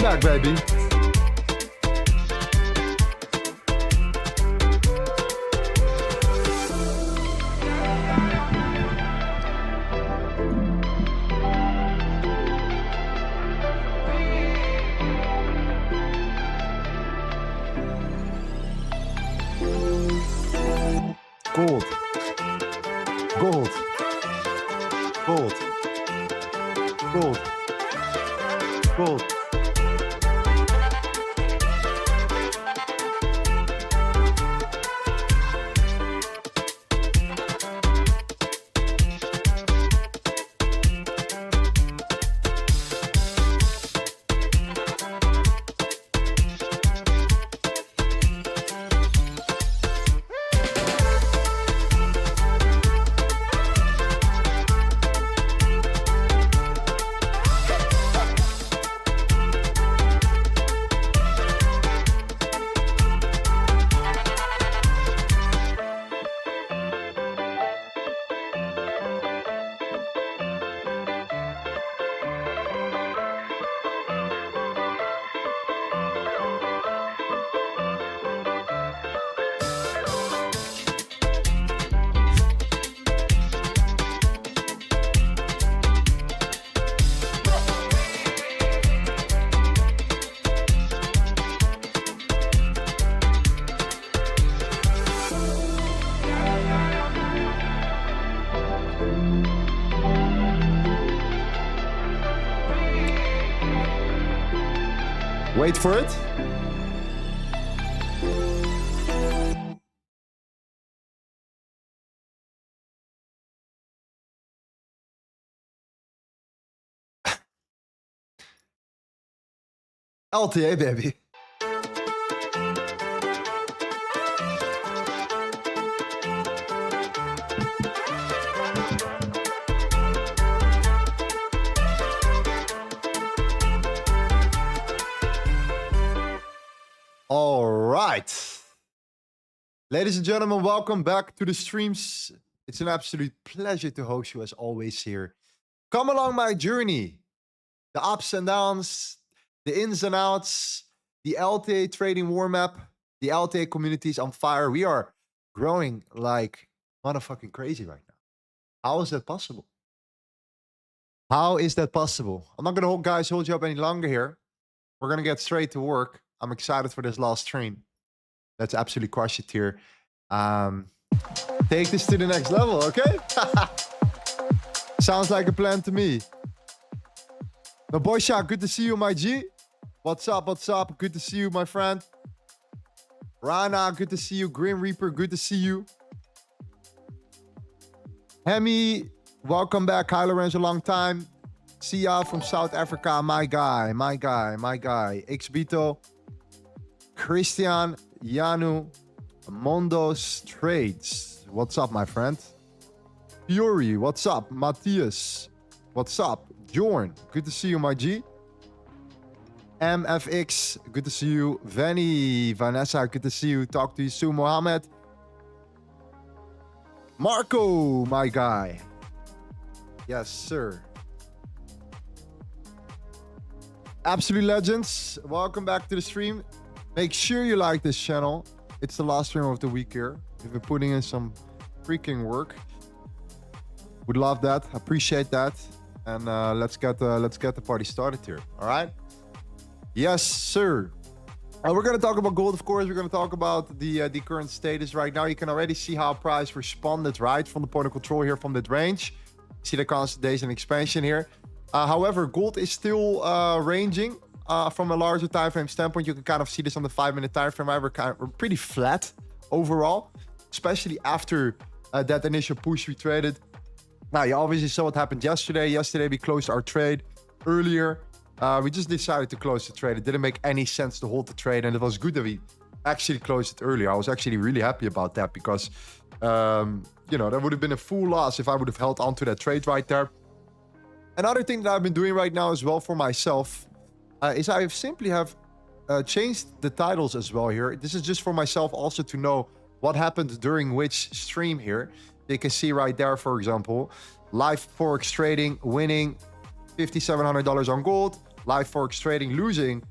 back, baby. Gold. Gold. Gold. Gold. Gold. Wait for it. LTA, baby. All right. Ladies and gentlemen, welcome back to the streams. It's an absolute pleasure to host you as always here. Come along my journey. The ups and downs, the ins and outs, the LTA trading warm-up, the LTA community is on fire. We are growing like motherfucking crazy right now. How is that possible? How is that possible? I'm not going to, guys, hold you up any longer here. We're going to get straight to work. I'm excited for this last stream. Let's absolutely crush it here. Take this to the next level, okay? Sounds like a plan to me. No, boy Shaq, good to see you, my G. What's up? What's up? Good to see you, my friend. Rana, good to see you. Grim Reaper, good to see you. Hemi, welcome back. Hi, Lorenzo, long time. Sia from South Africa, my guy, my guy, my guy. Xbito, Christian, Yanu, Mondos Trades. What's up, my friend? Fury, what's up? Matthias, what's up? Jorn, good to see you, my G. MFX, good to see you. Vanny, Vanessa, good to see you. Talk to you soon, Mohammed. Marco, my guy. Yes, sir. Absolute legends, welcome back to the stream. Make sure you like this channel. It's the last stream of the week here. We've been putting in some freaking work. Would love that. Appreciate that. And let's get the party started here. All right. Yes, sir. We're gonna talk about gold, of course. We're gonna talk about the current status right now. You can already see how price responded right from the point of control here from that range. See the consolidation expansion here. However, gold is still ranging from a larger time frame standpoint. You can kind of see this on the 5-minute time frame. We're pretty flat overall, especially after that initial push we traded. Now, you obviously saw what happened yesterday. Yesterday, we closed our trade earlier. We just decided to close the trade. It didn't make any sense to hold the trade, and it was good that we actually closed it earlier. I was actually really happy about that because, you know, that would have been a full loss if I would have held onto that trade right there. Another thing that I've been doing right now as well for myself is I simply have changed the titles as well here. This is just for myself also to know what happened during which stream here. You can see right there, for example, live Forex trading winning $5,700 on gold, live Forex trading losing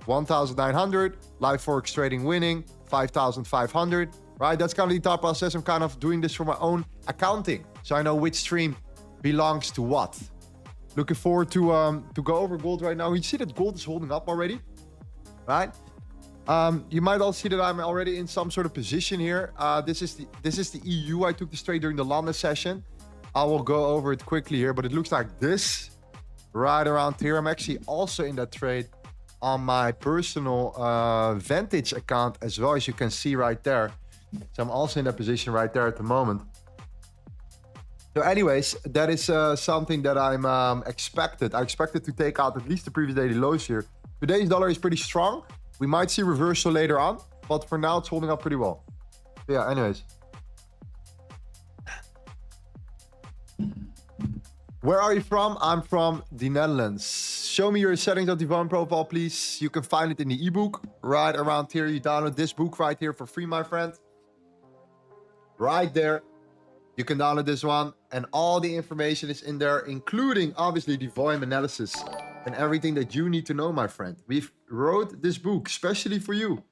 1,900. Live Forex trading winning, 5,500. Right, that's kind of the thought process. I'm kind of doing this for my own accounting, so I know which stream belongs to what. Looking forward to go over gold right now. You see that gold is holding up already, right? You might also see that I'm already in some sort of position here. This is the EU. I took this trade during the London session. I will go over it quickly here, but it looks like this right around here. I'm actually also in that trade on my personal Vantage account as well, as you can see right there. So I'm also in that position right there at the moment. So anyways, that is something that I'm expected. I expected to take out at least the previous daily lows here. Today's dollar is pretty strong. We might see reversal later on, but for now it's holding up pretty well. Yeah, anyways. Where are you from? I'm from the Netherlands. Show me your settings of the Divine profile, please. You can find it in the ebook right around here. You download this book right here for free, my friend. Right there. You can download this one, and all the information is in there, including obviously the volume analysis and everything that you need to know, my friend. We've wrote this book especially for you.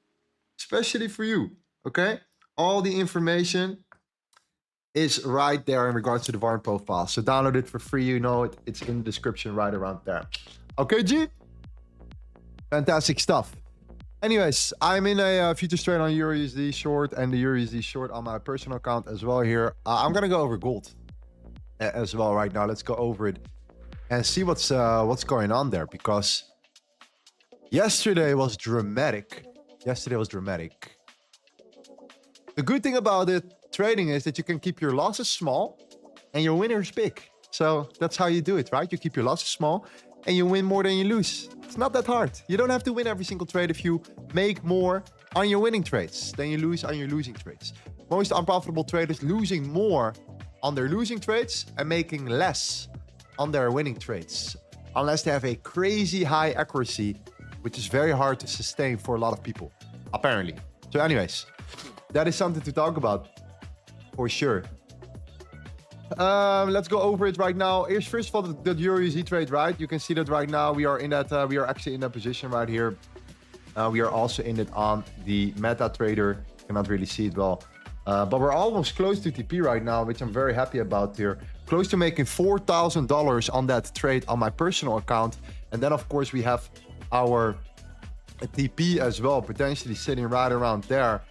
Especially for you. Okay? All the information is right there in regards to the Warren profile. So download it for free. You know it. It's in the description right around there. Okay, G? Fantastic stuff. Anyways, I'm in a futures trade on EURUSD short and the EURUSD short on my personal account as well here. I'm gonna go over gold as well right now. Let's go over it and see what's going on there, because yesterday was dramatic. Yesterday was dramatic. The good thing about it trading is that you can keep your losses small and your winners big. So that's how you do it, right? You keep your losses small and you win more than you lose. It's not that hard. You don't have to win every single trade if you make more on your winning trades than you lose on your losing trades. Most unprofitable traders losing more on their losing trades and making less on their winning trades, unless they have a crazy high accuracy, which is very hard to sustain for a lot of people, apparently. So anyways, that is something to talk about for sure. Let's go over it right now. Here's first of all the EURUSD trade, right? You can see that right now we are in that we are actually in that position right here. We are also in it on the MetaTrader. Cannot really see it well, but we're almost close to TP right now, which I'm very happy about here. Close to making $4,000 on that trade on my personal account, and then of course we have our TP as well, potentially sitting right around there,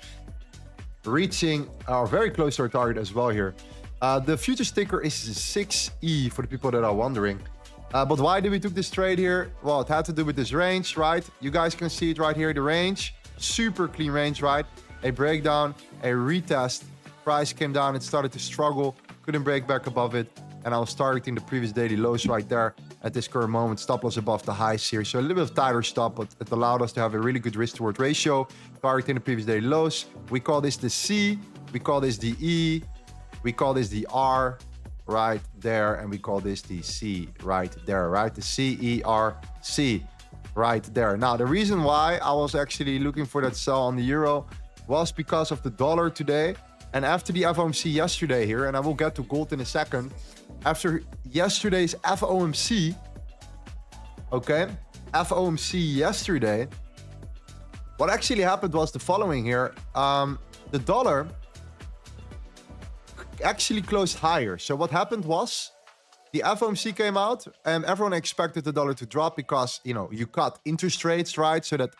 reaching our very close to our target as well here. The future sticker is 6E for the people that are wondering. But why did we took this trade here? Well, it had to do with this range, right? You guys can see it right here, the range. Super clean range, right? A breakdown, a retest. Price came down, it started to struggle. Couldn't break back above it. And I was targeting the previous daily lows right there at this current moment. Stop loss above the highs here. So a little bit of tighter stop, but it allowed us to have a really good risk to reward ratio. Targeting the previous daily lows. We call this the C. We call this the E. We call this the R right there, and we call this the C right there, right? The CERC right there. Now, the reason why I was actually looking for that sell on the euro was because of the dollar today. And after the FOMC yesterday here, and I will get to gold in a second, after yesterday's FOMC, okay, FOMC yesterday, what actually happened was the following here. The dollar actually closed higher. So what happened was the FOMC came out and everyone expected the dollar to drop because, you know, you cut interest rates, right? So that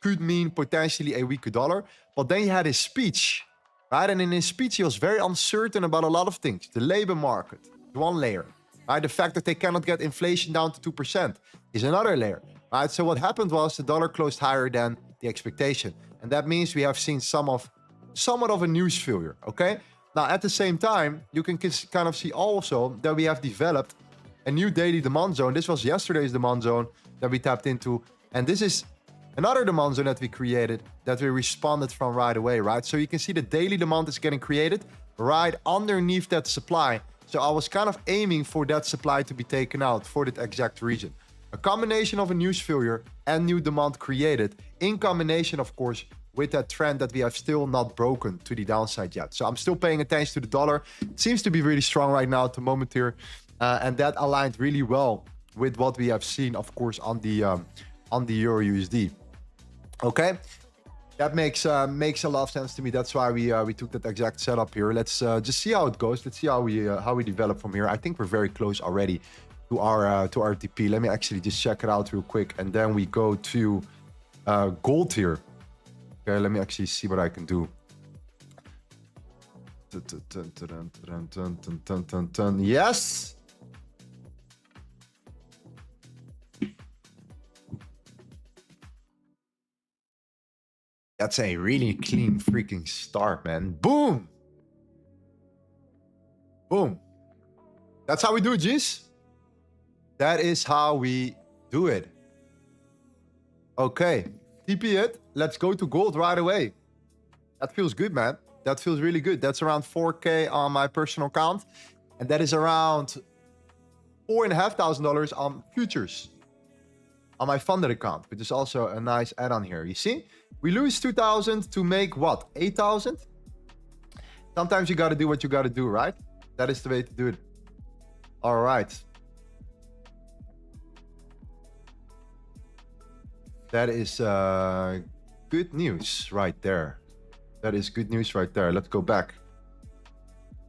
could mean potentially a weaker dollar. But then he had his speech, right? And in his speech, he was very uncertain about a lot of things. The labor market, one layer, right? The fact that they cannot get inflation down to 2% is another layer, right? So what happened was the dollar closed higher than the expectation. And that means we have seen somewhat of a news failure, okay? Now, at the same time, you can kind of see also that we have developed a new daily demand zone. This was yesterday's demand zone that we tapped into. And this is another demand zone that we created that we responded from right away, right? So you can see the daily demand is getting created right underneath that supply. So I was kind of aiming for that supply to be taken out for that exact region. A combination of a news failure and new demand created in combination, of course, with that trend that we have still not broken to the downside yet. So I'm still paying attention to the dollar. It seems to be really strong right now at the moment here. And that aligned really well with what we have seen, of course, on the EURUSD. Okay, that makes a lot of sense to me. That's why we took that exact setup here. Let's just see how it goes. Let's see how we develop from here. I think we're very close already to our TP. Let me actually just check it out real quick, and then we go to gold here. Okay, let me actually see what I can do. Yes. That's a really clean freaking start, man. Boom. Boom. That's how we do it, G's. That is how we do it. Okay. TP it. Let's go to gold right away. That feels good, man. That feels really good. That's around 4K on my personal account. And that is around $4,500 on futures on my funded account, which is also a nice add-on here. You see, we lose 2,000 to make what? 8,000? Sometimes you got to do what you got to do, right? That is the way to do it. All right. That is good news right there. That is good news right there. Let's go back.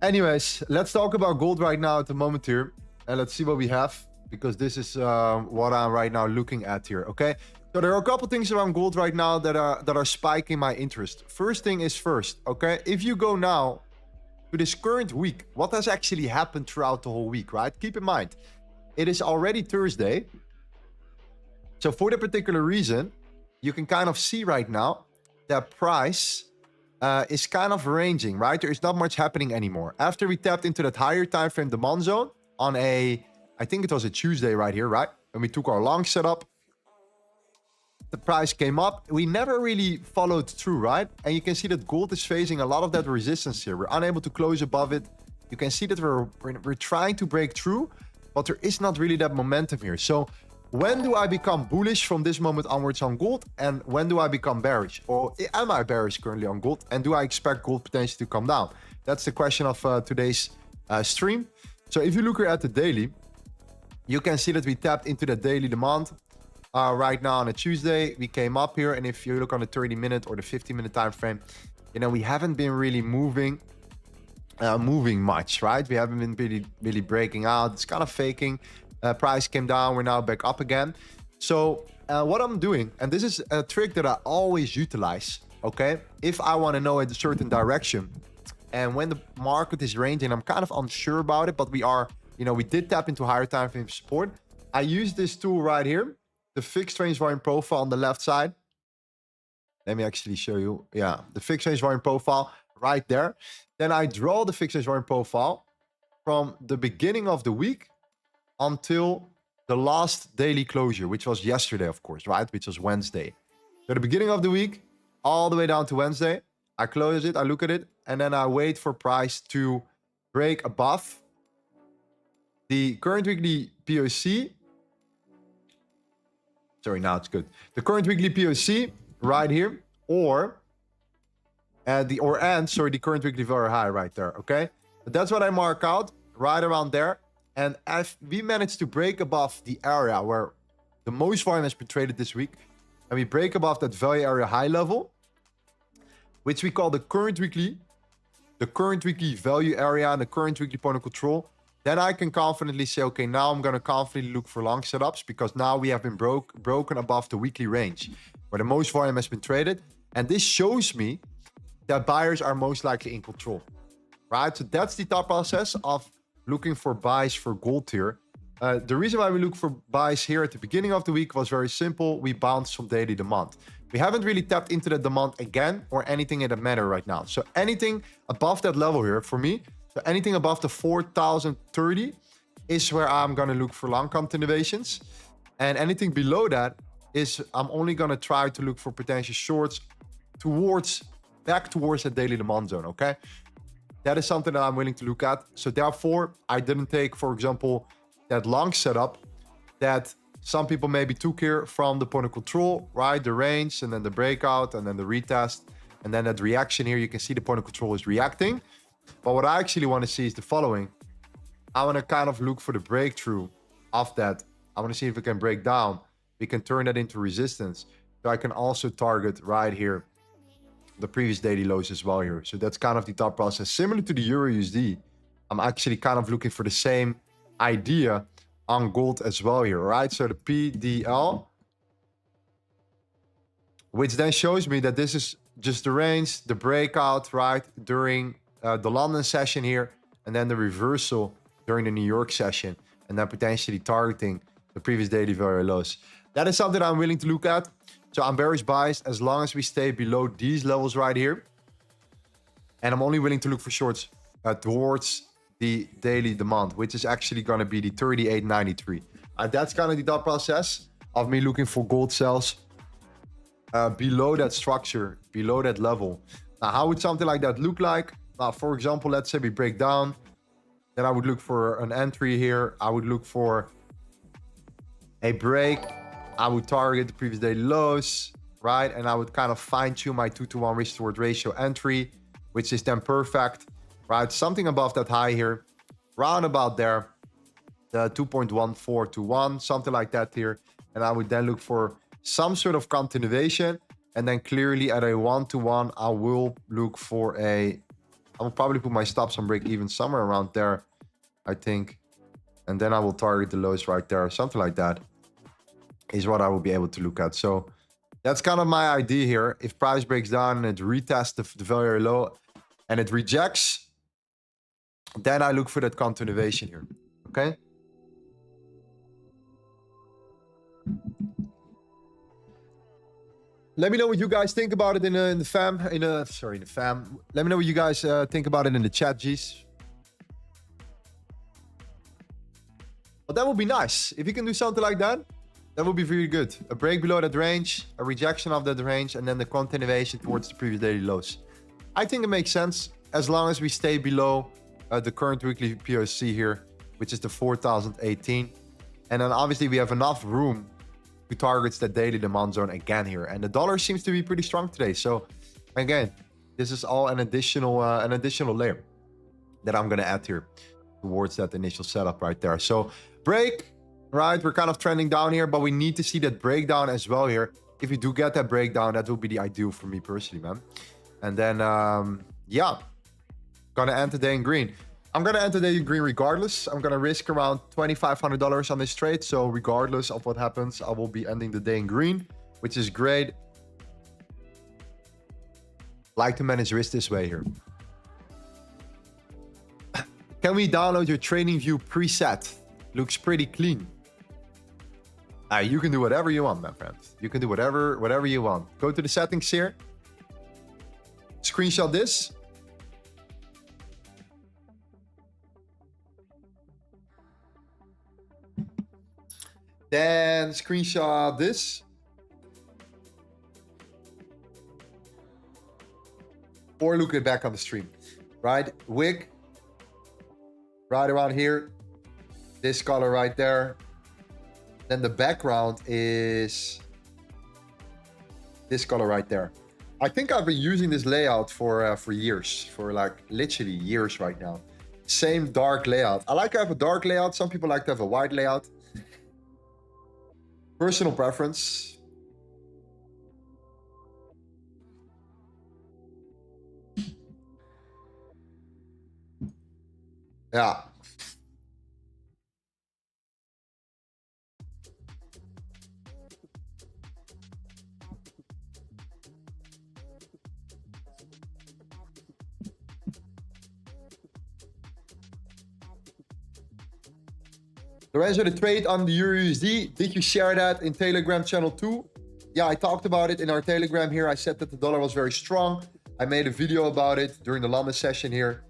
Anyways, let's talk about gold right now at the moment here. And let's see what we have, because this is what I'm right now looking at here, okay? So there are a couple things around gold right now that are spiking my interest. First thing is first, okay? If you go now to this current week, what has actually happened throughout the whole week, right? Keep in mind, it is already Thursday. So for that particular reason, you can kind of see right now that price is kind of ranging, right? There is not much happening anymore. After we tapped into that higher time frame demand zone on I think it was a Tuesday right here, right? And we took our long setup. The price came up. We never really followed through, right? And you can see that gold is facing a lot of that resistance here. We're unable to close above it. You can see that we're trying to break through, but there is not really that momentum here. So when do I become bullish from this moment onwards on gold? And when do I become bearish? Or am I bearish currently on gold? And do I expect gold potentially to come down? That's the question of today's stream. So if you look here at the daily, you can see that we tapped into the daily demand right now on a Tuesday. We came up here, and if you look on the 30-minute or the 50-minute time frame, you know, we haven't been really moving much, right? We haven't been really breaking out. It's kind of faking. Price came down. We're now back up again. So what I'm doing, and this is a trick that I always utilize, okay? If I want to know a certain direction, and when the market is ranging, I'm kind of unsure about it, but we are, you know, we did tap into higher time frame support. I use this tool right here, the fixed range volume profile on the left side. Let me actually show you. Yeah, the fixed range volume profile right there. Then I draw the fixed range volume profile from the beginning of the week until the last daily closure, which was yesterday, of course, right? Which was Wednesday. So the beginning of the week, all the way down to Wednesday, I close it, I look at it, and then I wait for price to break above the current weekly POC. Sorry, now it's good. The current weekly POC right here, or the current weekly very high right there, okay? But that's what I mark out right around there. And if we manage to break above the area where the most volume has been traded this week, and we break above that value area high level, which we call the current weekly value area and the current weekly point of control, then I can confidently say, okay, now I'm going to confidently look for long setups, because now we have been broken above the weekly range where the most volume has been traded. And this shows me that buyers are most likely in control, right? So that's the thought process of looking for buys for gold here. The reason why we look for buys here at the beginning of the week was very simple. We bounced from daily demand. We haven't really tapped into the demand again or anything in that matter right now. So anything above that level here for me, so anything above the 4,030 is where I'm going to look for long continuations. And anything below that is I'm only going to try to look for potential shorts back towards the daily demand zone, okay? That is something that I'm willing to look at. So therefore, I didn't take, for example, that long setup that some people maybe took here from the point of control, right? The range, and then the breakout, and then the retest, and then that reaction here. You can see the point of control is reacting. But what I actually want to see is the following. I want to kind of look for the breakthrough of that. I want to see if we can break down. We can turn that into resistance. So I can also target right here the previous daily lows as well here. So that's kind of the thought process. Similar to the EURUSD, I'm actually kind of looking for the same idea on gold as well here, right? So the PDL, which then shows me that this is just the range, the breakout, right, during the London session here, and then the reversal during the New York session, and then potentially targeting the previous daily very lows. That is something I'm willing to look at. So I'm bearish biased as long as we stay below these levels right here. And I'm only willing to look for shorts towards the daily demand, which is actually going to be the 38.93. That's kind of the thought process of me looking for gold sells below that structure, below that level. Now, how would something like that look like? Now, for example, let's say we break down. Then I would look for an entry here. I would look for a break. I would target the previous daily lows, right? And I would kind of fine tune my 2-to-1 risk to reward ratio entry, which is then perfect, right? Something above that high here, round about there, the 2.14 to 1, something like that here. And I would then look for some sort of continuation. And then clearly at a 1-to-1, I will look for I will probably put my stops on break even somewhere around there, I think. And then I will target the lows right there, something like that is what I will be able to look at. So that's kind of my idea here. If price breaks down and it retests the very low and it rejects, then I look for that continuation here. Okay. Let me know what you guys think about it in the fam. Let me know what you guys think about it in the chat, G's. But that would be nice. If you can do something like that, that would be really good. A break below that range, a rejection of that range, and then the continuation towards the previous daily lows. I think it makes sense as long as we stay below the current weekly POC here, which is the 4018. And then obviously we have enough room to target that daily demand zone again here. And the dollar seems to be pretty strong today. So again, this is all an additional layer that I'm going to add here towards that initial setup right there. So break. Right, we're kind of trending down here, but we need to see that breakdown as well here. If you do get that breakdown, that will be the ideal for me personally, man. And then, yeah, gonna end today in green. I'm gonna end today in green regardless. I'm gonna risk around $2,500 on this trade. So regardless of what happens, I will be ending the day in green, which is great. Like to manage risk this way here. Can we download your TradingView preset? Looks pretty clean. You can do whatever you want, my friend. You can do whatever you want. Go to the settings here. Screenshot this. Then screenshot this. Or look it back on the stream. Right? Wick. Right around here. This color right there. Then the background is this color right there. I think I've been using this layout for years, for like literally years right now. Same dark layout. I like to have a dark layout. Some people like to have a white layout. Personal preference. Yeah. Lorenzo, the trade on the EURUSD, did you share that in Telegram channel too? Yeah, I talked about it in our Telegram here. I said that the dollar was very strong. I made a video about it during the London session here,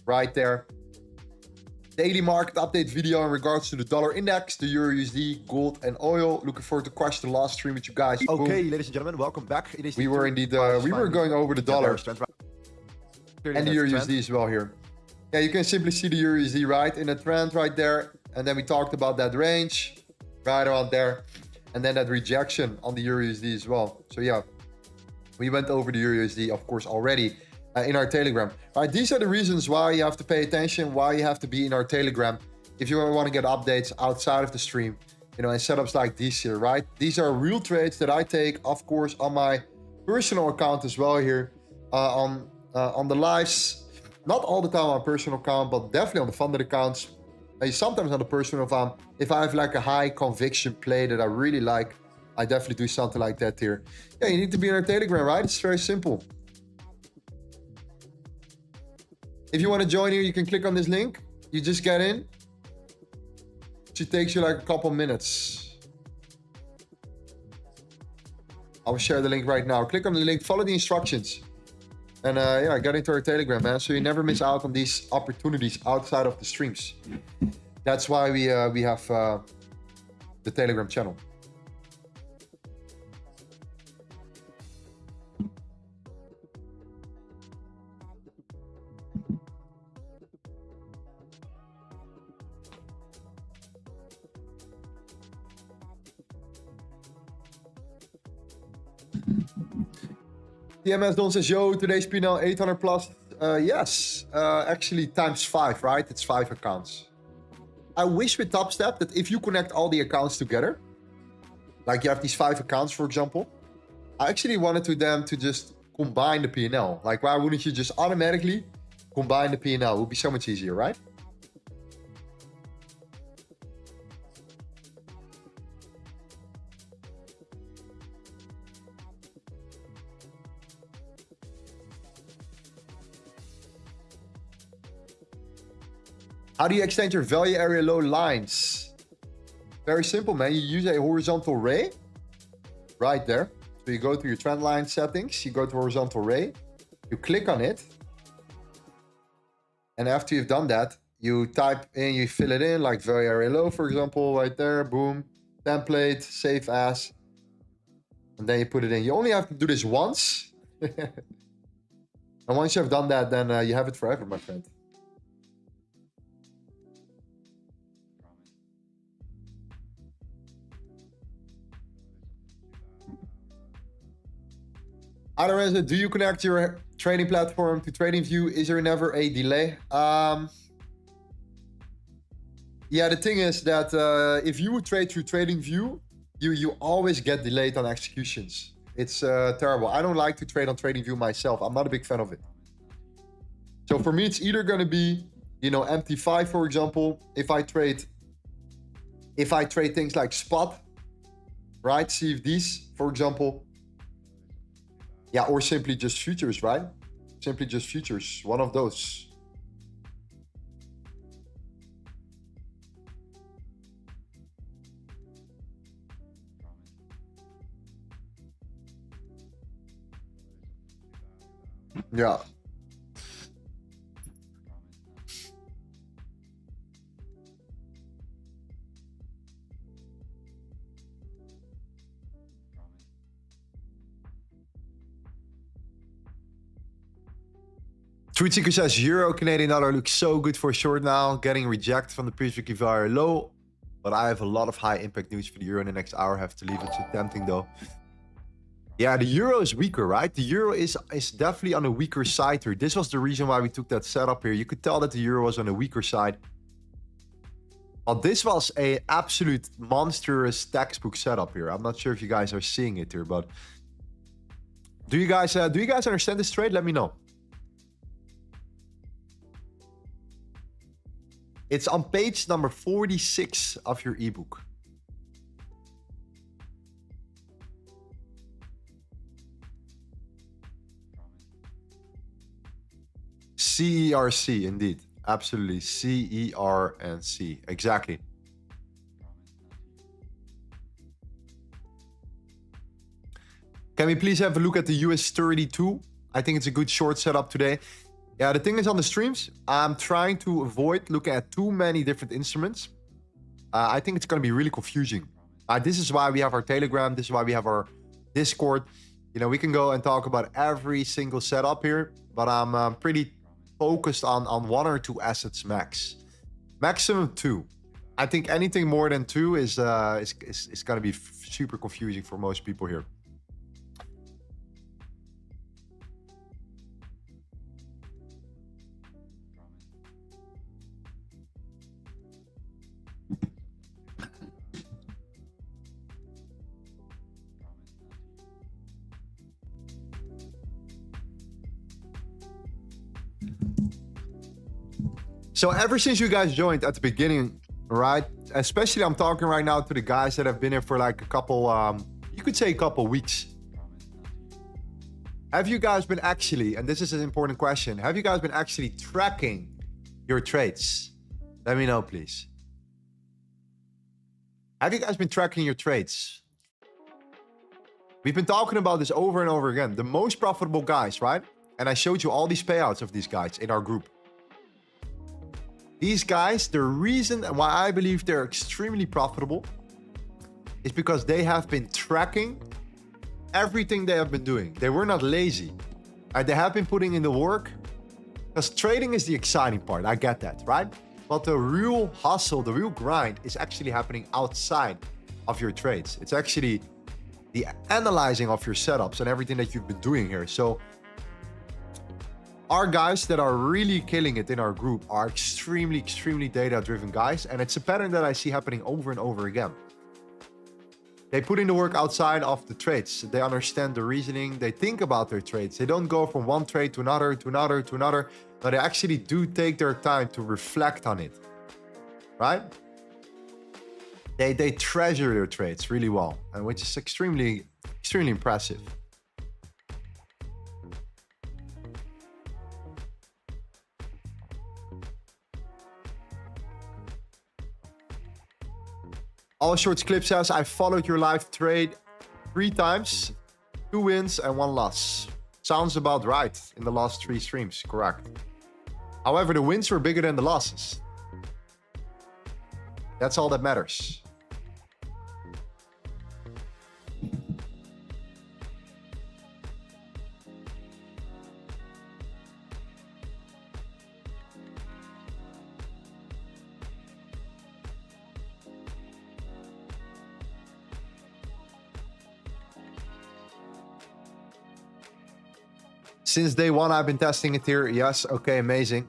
right there. Daily market update video in regards to the dollar index, the EURUSD, gold, and oil. Looking forward to crush the last stream with you guys. Okay, ladies and gentlemen, welcome back. We were indeed, we were going over the dollar and the EURUSD as well here. Yeah, you can simply see the EURUSD right in the trend right there. And then we talked about that range right around there. And then that rejection on the EURUSD as well. So yeah, we went over the EURUSD, of course, already in our Telegram. All right, these are the reasons why you have to pay attention, why you have to be in our Telegram. If you want to get updates outside of the stream, you know, and setups like these here, right? These are real trades that I take, of course, on my personal account as well here, on the lives. Not all the time on personal account, but definitely on the funded accounts. Sometimes on the personal account, if I have like a high conviction play that I really like, I definitely do something like that here. Yeah, you need to be in our Telegram, right? It's very simple. If you want to join here, you can click on this link. You just get in. It takes you like a couple minutes. I'll share the link right now. Click on the link, follow the instructions. And yeah, get into our Telegram, man. So you never miss out on these opportunities outside of the streams. That's why we have the Telegram channel. TMS Don says, yo, today's P&L 800 plus. Yes, actually times 5, right? It's 5 accounts. I wish with Top Step that if you connect all the accounts together, like you have these 5 accounts, for example, I actually wanted them to just combine the P&L. Like, why wouldn't you just automatically combine the P&L? It would be so much easier, right? How do you extend your value area low lines? Very simple, man. You use a horizontal ray right there. So you go to your trend line settings, you go to horizontal ray, you click on it. And after you've done that, you type in, you fill it in like value area low, for example, right there, boom, template, save as. And then you put it in. You only have to do this once. And once you have done that, then you have it forever, my friend. Lorenzo, do you connect your trading platform to TradingView? Is there never a delay? Yeah, the thing is that if you would trade through TradingView, you always get delayed on executions. It's terrible. I don't like to trade on TradingView myself. I'm not a big fan of it. So for me, it's either going to be, you know, MT5, for example. If I trade things like spot, right? CFDs, for example. Yeah, or simply just futures, right? Simply just futures, one of those. Yeah. Tweetseeker says, Euro Canadian dollar looks so good for a short now, getting rejected from the previous week very low. But I have a lot of high impact news for the euro in the next hour. Have to leave it. So tempting though. Yeah, the euro is weaker, right? The euro is definitely on a weaker side here. This was the reason why we took that setup here. You could tell that the euro was on a weaker side. Well, this was a absolute monstrous textbook setup here. I'm not sure if you guys are seeing it here, but do you guys understand this trade? Let me know. It's on page number 46 of your ebook. CERC, indeed. Absolutely. CERNC. Exactly. Can we please have a look at the US 32? I think it's a good short setup today. Yeah, the thing is on the streams, I'm trying to avoid looking at too many different instruments. I think it's going to be really confusing. This is why we have our Telegram. This is why we have our Discord. You know, we can go and talk about every single setup here, but I'm pretty focused on 1 or 2 assets max. Maximum 2. I think anything more than 2 is going to be super confusing for most people here. So ever since you guys joined at the beginning, right? Especially I'm talking right now to the guys that have been here for like a couple, you could say a couple weeks. Have you guys been actually, and this is an important question, have you guys been actually tracking your trades? Let me know, please. Have you guys been tracking your trades? We've been talking about this over and over again. The most profitable guys, right? And I showed you all these payouts of these guys in our group. These guys, the reason why I believe they're extremely profitable is because they have been tracking everything they have been doing. They were not lazy. They have been putting in the work, because trading is the exciting part. I get that, right? But the real hustle, the real grind is actually happening outside of your trades. It's actually the analyzing of your setups and everything that you've been doing here. So our guys that are really killing it in our group are extremely data-driven guys. And it's a pattern that I see happening over and over again. They put in the work outside of the trades. They understand the reasoning. They think about their trades. They don't go from one trade to another, to another, to another. But they actually do take their time to reflect on it, right? They treasure their trades really well, and which is extremely impressive. All Shorts Clip says, I followed your live trade 3 times, 2 wins and 1 loss. Sounds about right in the last 3 streams, correct. However, the wins were bigger than the losses. That's all that matters. Since day 1, I've been testing it here. Yes, okay, amazing.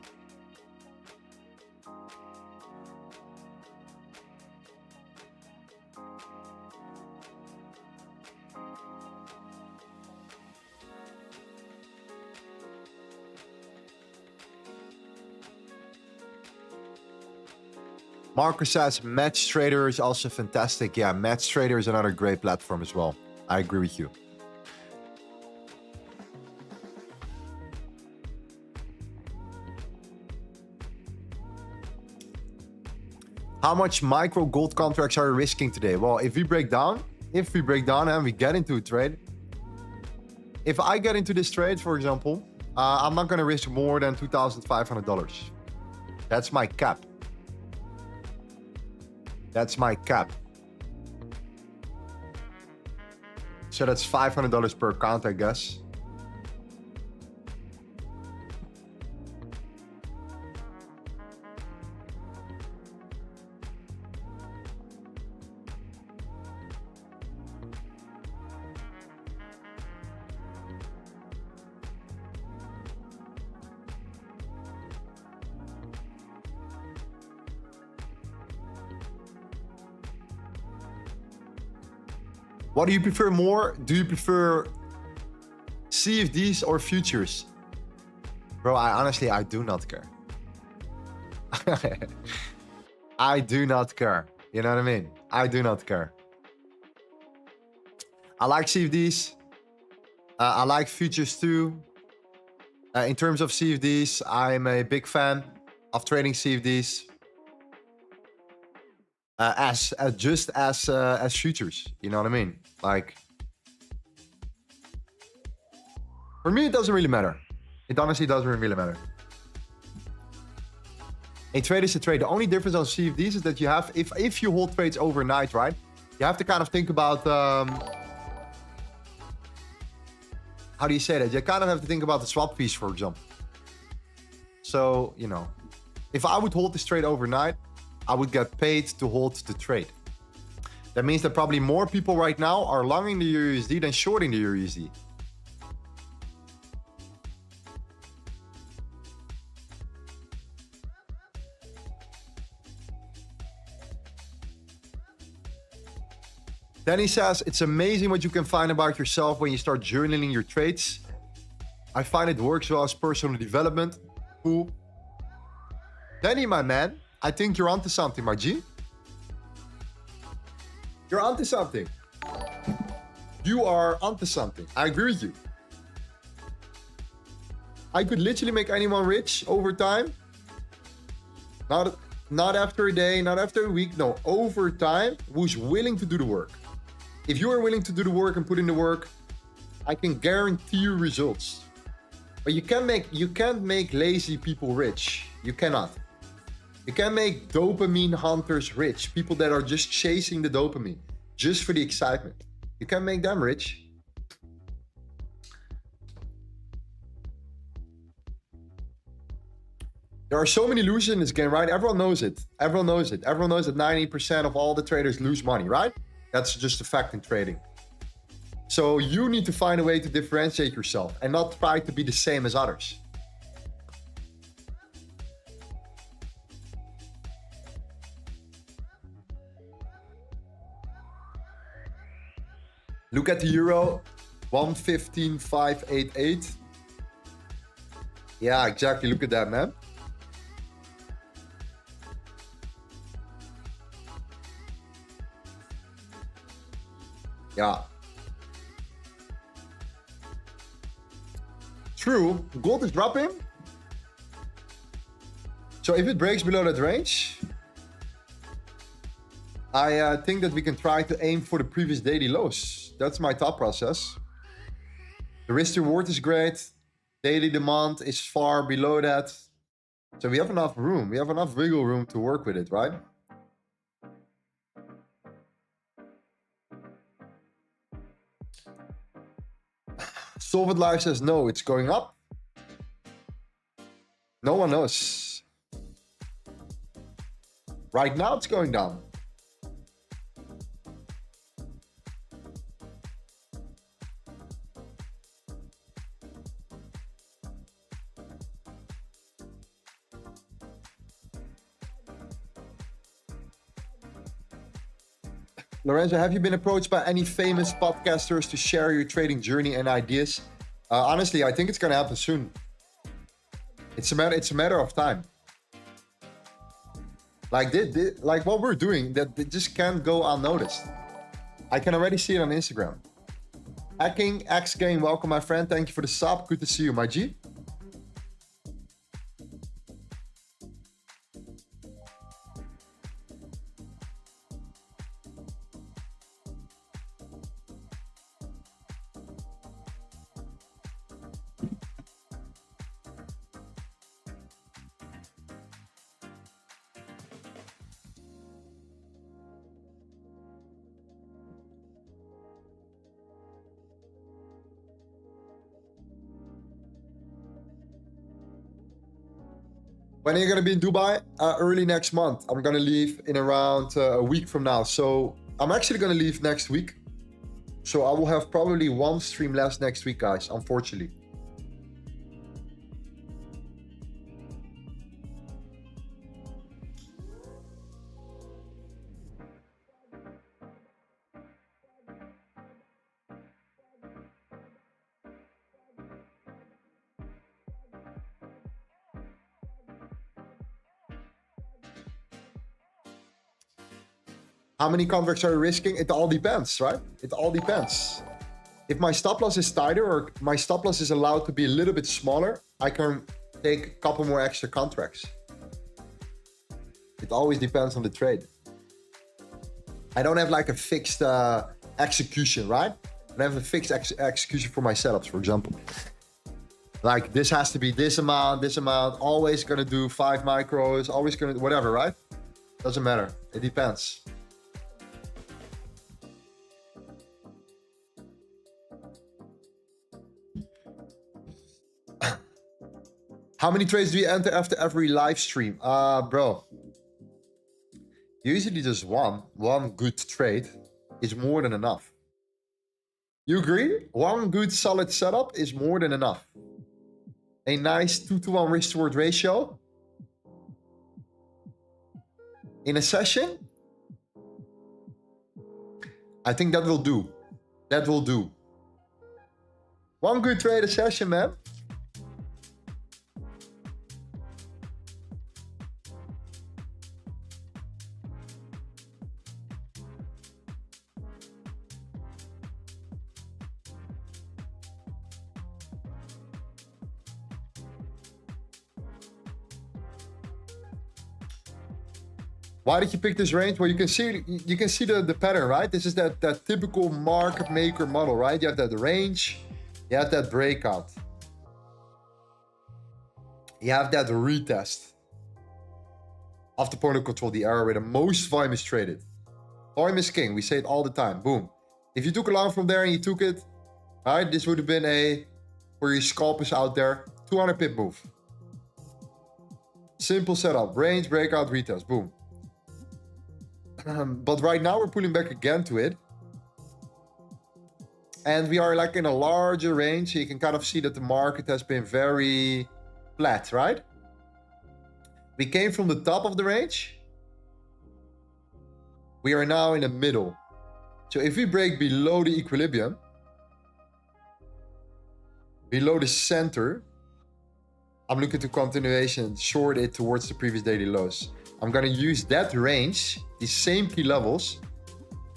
Marcus says Match Trader is also fantastic. Yeah, Match Trader is another great platform as well. I agree with you. How much micro gold contracts are you risking today? Well, if we break down and we get into a trade, if I get into this trade, for example, I'm not going to risk more than $2,500. That's my cap. That's my cap. So that's $500 per account, I guess. What do you prefer more? Do you prefer CFDs or futures? Bro, I do not care. I do not care. You know what I mean? I do not care. I like CFDs. I like futures too. In terms of CFDs, I'm a big fan of trading CFDs. Just as futures, you know what I mean? Like, for me, it doesn't really matter. It honestly doesn't really matter. A trade is a trade. The only difference on CFDs is that you have, if you hold trades overnight, right? You have to kind of think about, how do you say that? You kind of have to think about the swap fees, for example. So, you know, if I would hold this trade overnight, I would get paid to hold the trade. That means that probably more people right now are longing the EURUSD than shorting the EURUSD. Then he says, it's amazing what you can find about yourself when you start journaling your trades. I find it works well as personal development. Cool. Danny, my man, I think you're onto something, my G. You're onto something. You are onto something. I agree with you. I could literally make anyone rich over time. Not after a day, not after a week. No, over time, who's willing to do the work. If you are willing to do the work and put in the work, I can guarantee you results. But you can't make lazy people rich. You cannot. You can make dopamine hunters rich. People that are just chasing the dopamine, just for the excitement. You can make them rich. There are so many losers in this game, right? Everyone knows it. Everyone knows it. Everyone knows that 90% of all the traders lose money, right? That's just a fact in trading. So you need to find a way to differentiate yourself and not try to be the same as others. Look at the euro, 115.588. Yeah, exactly. Look at that, man. Yeah. True. Gold is dropping. So if it breaks below that range, I think that we can try to aim for the previous daily lows. That's my thought process. The risk reward is great. Daily demand is far below that. So we have enough room. We have enough wiggle room to work with it, right? Solvent Life says no, it's going up. No one knows. Right now it's going down. Lorenzo, have you been approached by any famous podcasters to share your trading journey and ideas? Honestly, I think it's gonna happen soon. It's a matter of time. Like like what we're doing, that just can't go unnoticed. I can already see it on Instagram. Hacking X Game, welcome my friend. Thank you for the sub. Good to see you, my G. When are you going to be in Dubai? Early next month. I'm going to leave in around a week from now. So I'm actually going to leave next week. So I will have probably one stream less next week, guys, unfortunately. How many contracts are you risking? It all depends, right? It all depends. If my stop loss is tighter or my stop loss is allowed to be a little bit smaller, I can take a couple more extra contracts. It always depends on the trade. I don't have like a fixed execution, right? I don't have a fixed execution for my setups, for example. Like this has to be this amount, always gonna do 5 micros, always gonna, whatever, right? Doesn't matter, it depends. How many trades do you enter after every live stream? Bro, usually just one good trade is more than enough. You agree? One good solid setup is more than enough. A nice 2-to-1 risk to reward ratio in a session, I think that will do. That will do. One good trade a session, man. Why did you pick this range? Well, you can see the pattern, right? This is that typical market maker model, right? You have that range, you have that breakout, you have that retest of the point of control, the area where the most volume is traded. Volume is king. We say it all the time. Boom. If you took a long from there and you took it, right? This would have been a, for your scalpers out there, 200 pip move. Simple setup. Range, breakout, retest. Boom. But right now we're pulling back again to it. And we are like in a larger range. So you can kind of see that the market has been very flat, right? We came from the top of the range. We are now in the middle. So if we break below the equilibrium, below the center, I'm looking to continuation, short it towards the previous daily lows. I'm going to use that range, the same key levels,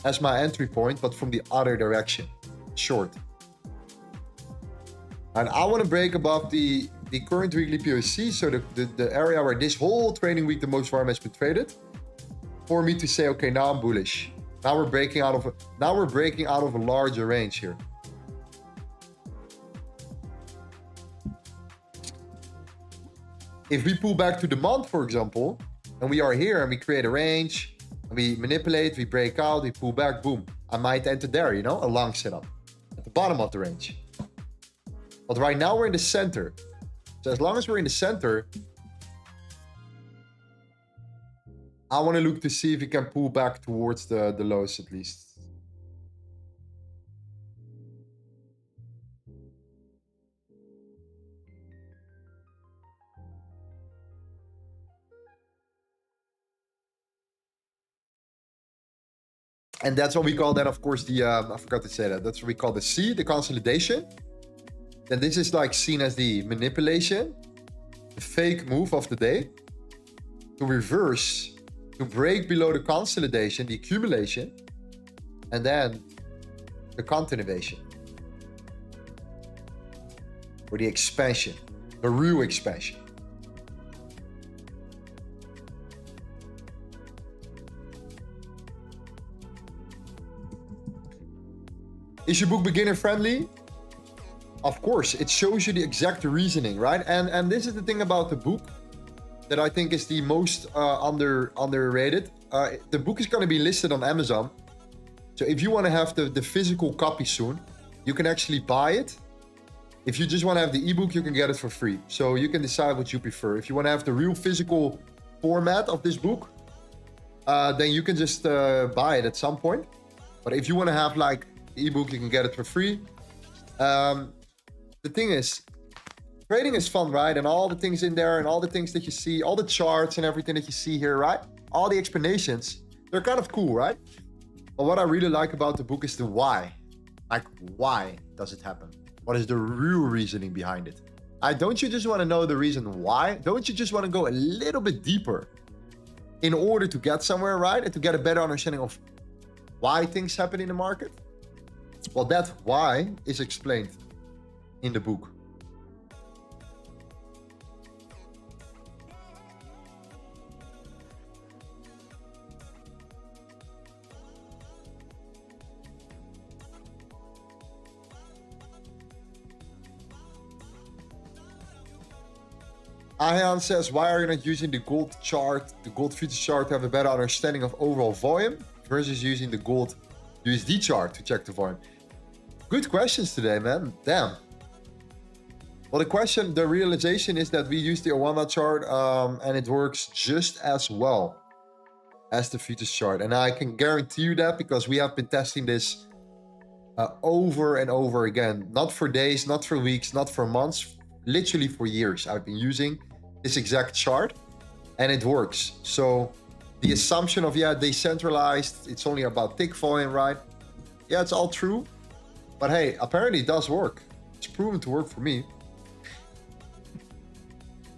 as my entry point, but from the other direction, short. And I want to break above the current weekly POC, so the area where this whole trading week the most volume has been traded, for me to say, okay, now I'm bullish. Now we're breaking out of a larger range here. If we pull back to the month, for example, and we are here and we create a range, and we manipulate, we break out, we pull back, boom, I might enter there, you know, a long setup at the bottom of the range. But right now we're in the center. So as long as we're in the center, I want to look to see if we can pull back towards the lows at least. And that's what we call that, of course, the, I forgot to say that. That's what we call the C, the consolidation. Then this is like seen as the manipulation, the fake move of the day, to reverse, to break below the consolidation, the accumulation, and then the continuation, or the expansion, the real expansion. Is your book beginner friendly? Of course, it shows you the exact reasoning, right? And this is the thing about the book that I think is the most underrated. The book is going to be listed on Amazon. So if you want to have the physical copy soon, you can actually buy it. If you just want to have the ebook, you can get it for free. So you can decide what you prefer. If you want to have the real physical format of this book, then you can just buy it at some point. But if you want to have like the ebook, you can get it for free. The thing is, trading is fun, right? And all the things in there and all the things that you see, all the charts and everything that you see here, right? All the explanations, they're kind of cool, right? But what I really like about the book is the why. Like, why does it happen? What is the real reasoning behind it? Don't you just want to know the reason why? Don't you just want to go a little bit deeper in order to get somewhere, right? And to get a better understanding of why things happen in the market? Well, that why is explained in the book. Ayan says, why are you not using the gold chart, the gold futures chart, to have a better understanding of overall volume versus using the gold USD chart to check the volume? Good questions today, man. Damn. Well, the realization is that we use the OANDA chart and it works just as well as the futures chart. And I can guarantee you that because we have been testing this over and over again. Not for days, not for weeks, not for months, literally for years. I've been using this exact chart and it works. So the assumption of, yeah, decentralized, it's only about tick volume, right? Yeah, it's all true. But hey, apparently it does work. It's proven to work for me.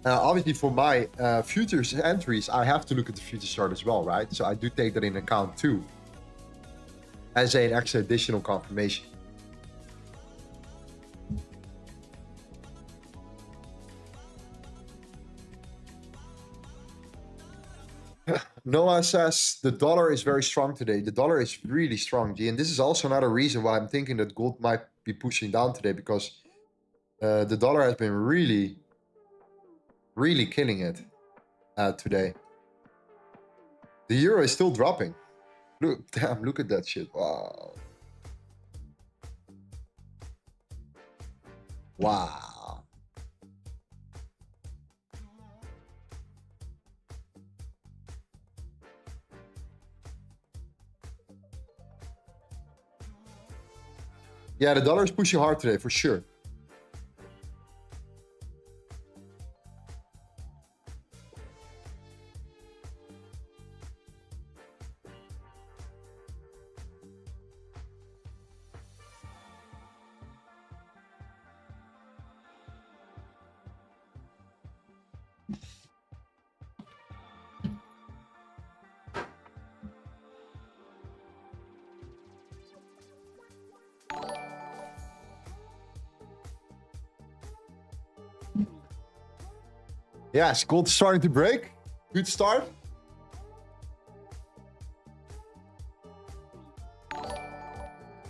Obviously for my futures entries, I have to look at the futures chart as well, right? So I do take that in account too, as an extra additional confirmation. Noah says the dollar is very strong today. The dollar is really strong, G. And this is also another reason why I'm thinking that gold might be pushing down today, because the dollar has been really, really killing it today. The euro is still dropping. Look, damn, look at that shit. Wow. Wow. Yeah, the dollar is pushing hard today, for sure. Yes, gold starting to break. Good start.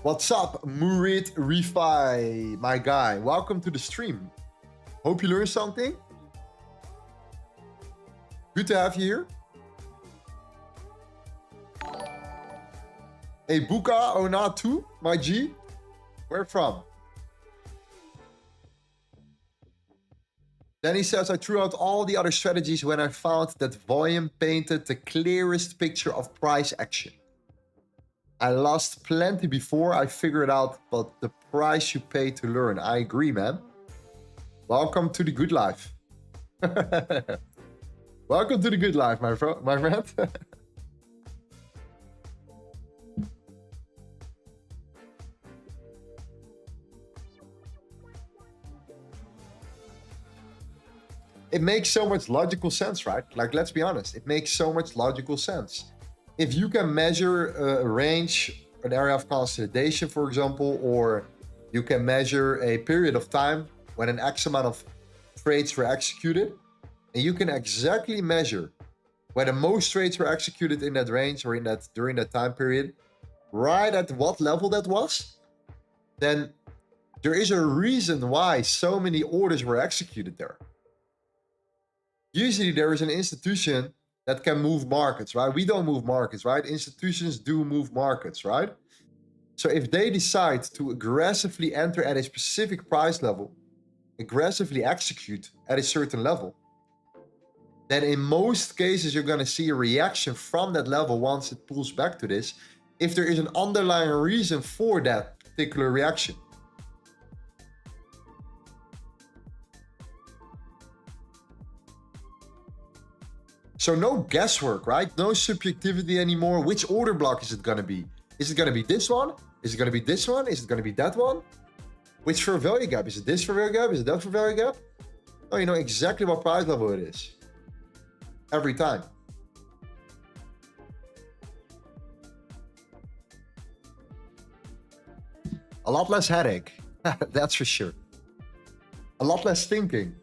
What's up, Murid Refi, my guy? Welcome to the stream. Hope you learned something. Good to have you here. Hey, Buka Onatu, my G. Where from? Then he says, I threw out all the other strategies when I found that volume painted the clearest picture of price action. I lost plenty before I figured out, but the price you pay to learn. I agree, man. Welcome to the good life. Welcome to the good life, my friend. It makes so much logical sense, right? Like, let's be honest. It makes so much logical sense. If you can measure a range, an area of consolidation, for example, or you can measure a period of time when an X amount of trades were executed, and you can exactly measure whether most trades were executed in that range or in that during that time period, right at what level that was, then there is a reason why so many orders were executed there. Usually there is an institution that can move markets, right? We don't move markets, right? Institutions do move markets, right? So if they decide to aggressively enter at a specific price level, aggressively execute at a certain level, then in most cases you're going to see a reaction from that level once it pulls back to this, if there is an underlying reason for that particular reaction. So no guesswork, right? No subjectivity anymore. Which order block is it going to be? Is it going to be this one? Is it going to be this one? Is it going to be that one? Which fair value gap? Is it this fair value gap? Is it that fair value gap? No, you know exactly what price level it is. Every time. A lot less headache. That's for sure. A lot less thinking.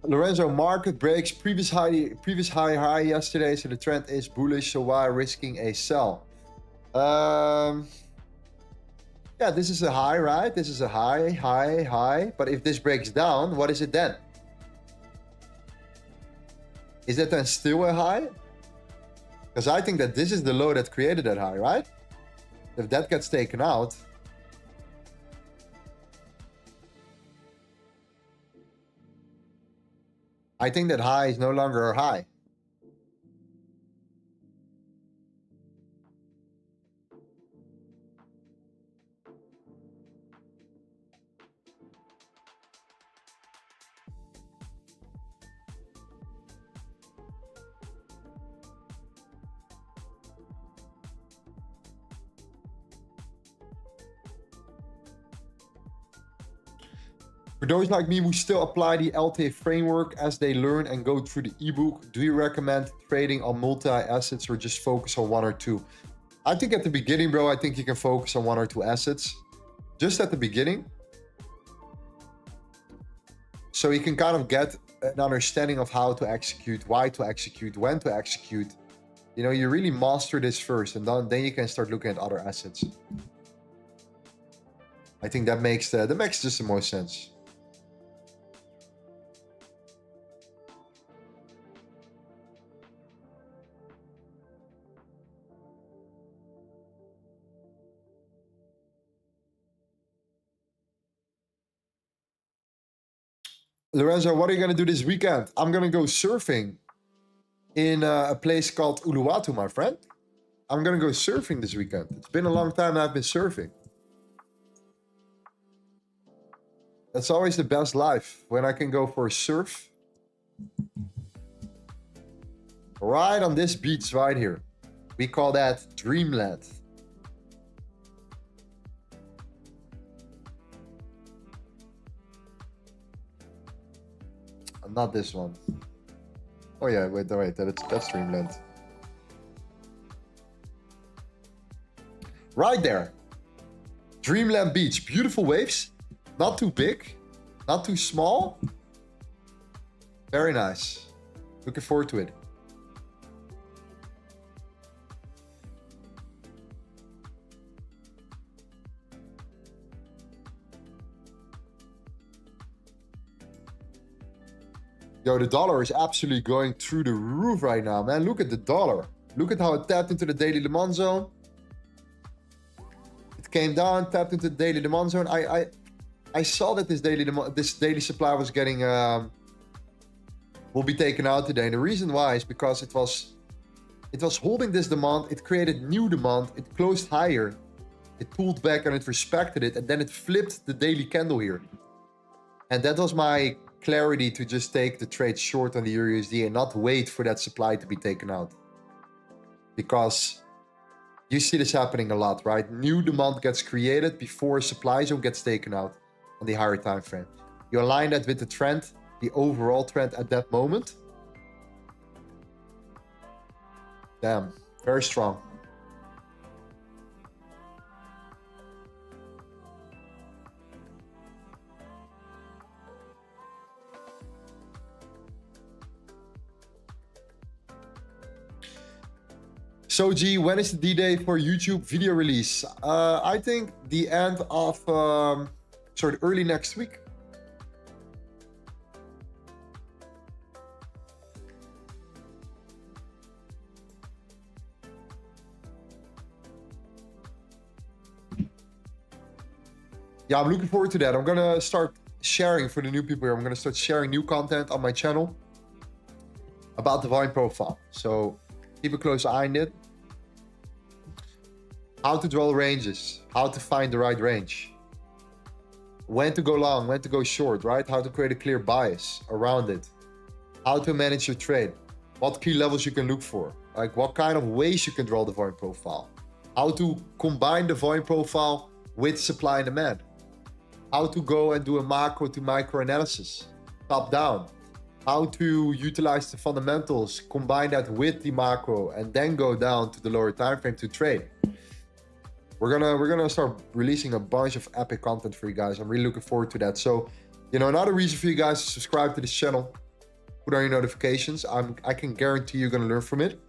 Lorenzo, market breaks previous high yesterday, so the trend is bullish. So why risking a sell? Yeah, this is a high, right? This is a high. But if this breaks down, what is it then? Is that then still a high? Because I think that this is the low that created that high, right? If that gets taken out, I think that high is no longer a high. For those like me who still apply the LTA framework as they learn and go through the ebook, do you recommend trading on multi-assets or just focus on one or two? I think at the beginning, bro, I think you can focus on one or two assets. Just at the beginning. So you can kind of get an understanding of how to execute, why to execute, when to execute. You know, you really master this first, and then you can start looking at other assets. I think that makes just the most sense. Lorenzo, what are you going to do this weekend? I'm going to go surfing in a place called Uluwatu, my friend. I'm going to go surfing this weekend. It's been a long time I've been surfing. That's always the best life, when I can go for a surf. Right on this beach right here. We call that Dreamland. Not this one. Oh yeah, wait, that's Dreamland. Right there. Dreamland Beach. Beautiful waves. Not too big. Not too small. Very nice. Looking forward to it. Yo, the dollar is absolutely going through the roof right now, man. Look at the dollar. Look at how it tapped into the daily demand zone. It came down, tapped into the daily demand zone. I saw that this daily supply was getting will be taken out today. And the reason why is because it was holding this demand. It created new demand. It closed higher. It pulled back and it respected it, and then it flipped the daily candle here. And that was my clarity to just take the trade short on the EURUSD and not wait for that supply to be taken out. Because you see this happening a lot, right? New demand gets created before a supply zone gets taken out on the higher time frame. You align that with the trend, the overall trend at that moment. Damn, very strong. So G, when is the D-Day for YouTube video release? I think the end of, early next week. Yeah, I'm looking forward to that. I'm gonna start sharing for the new people here. I'm gonna start sharing new content on my channel about the volume profile. So keep a close eye on it. How to draw ranges, how to find the right range, when to go long, when to go short, right? How to create a clear bias around it, how to manage your trade, what key levels you can look for, like what kind of ways you can draw the volume profile, how to combine the volume profile with supply and demand, how to go and do a macro to micro analysis, top down, how to utilize the fundamentals, combine that with the macro, and then go down to the lower time frame to trade. We're gonna start releasing a bunch of epic content for you guys. I'm really looking forward to that. So, you know, another reason for you guys to subscribe to this channel, put on your notifications. I can guarantee you're gonna learn from it.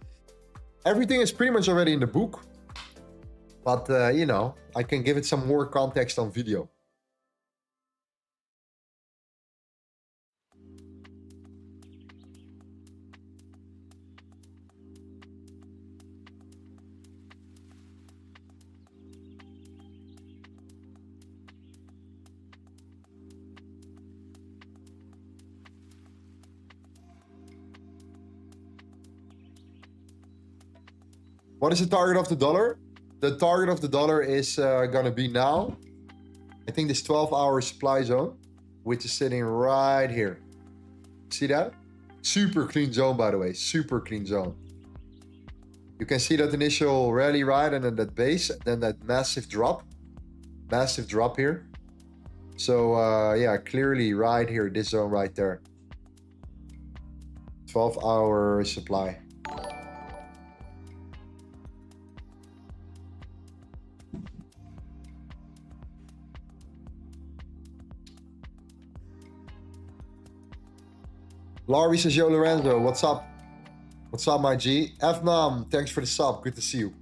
Everything is pretty much already in the book, but you know, I can give it some more context on video. What is the target of the dollar? The target of the dollar is gonna be now, I think this 12-hour supply zone, which is sitting right here. See that? Super clean zone, by the way, super clean zone. You can see that initial rally, right? And then that base, then that massive drop here. So yeah, clearly right here, this zone right there. 12-hour supply. Laurie says, yo, Lorenzo, what's up? What's up, my G? FNAM, thanks for the sub. Good to see you.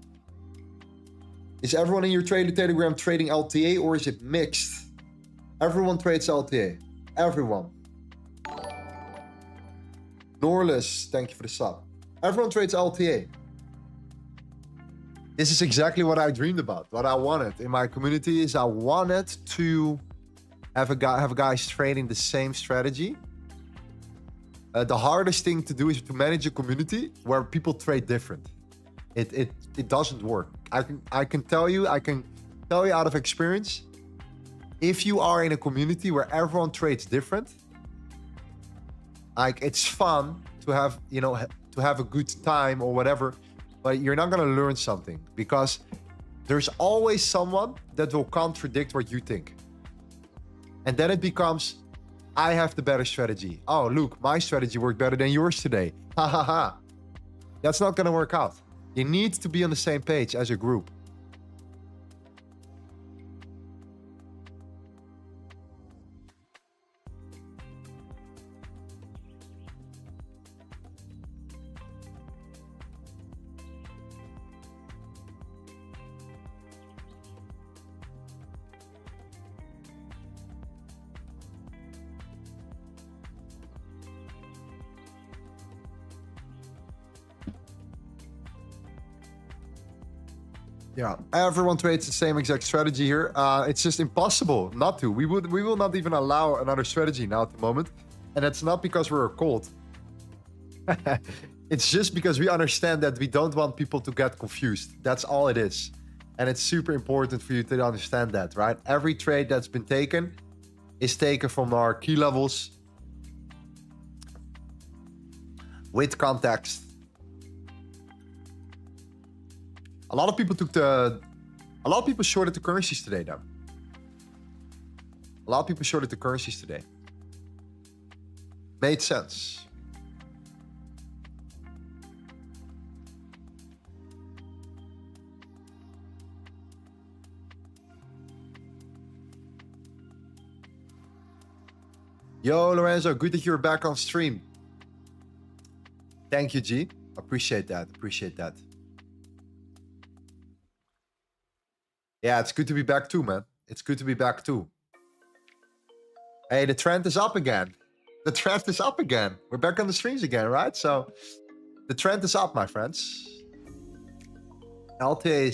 Is everyone in your trader Telegram trading LTA or is it mixed? Everyone trades LTA. Everyone. Norless, thank you for the sub. Everyone trades LTA. This is exactly what I dreamed about. What I wanted in my community is I wanted to have guys trading the same strategy. The hardest thing to do is to manage a community where people trade different. It doesn't work. I can tell you out of experience, if you are in a community where everyone trades different, like it's fun to have, you know, to have a good time or whatever, but you're not gonna learn something because there's always someone that will contradict what you think. And then it becomes, I have the better strategy. Oh, look, my strategy worked better than yours today. Ha ha ha. That's not gonna work out. You need to be on the same page as a group. Yeah, everyone trades the same exact strategy here. It's just impossible not to. We will not even allow another strategy now at the moment. And it's not because we're a cult. It's just because we understand that we don't want people to get confused. That's all it is. And it's super important for you to understand that, right? Every trade that's been taken is taken from our key levels with context. A lot of people shorted the currencies today, though. A lot of people shorted the currencies today. Made sense. Yo, Lorenzo, good that you're back on stream. Thank you, G. Appreciate that. Appreciate that. Yeah, it's good to be back too, man. It's good to be back too. Hey, the trend is up again. The trend is up again. We're back on the streams again, right? So the trend is up, my friends. LTA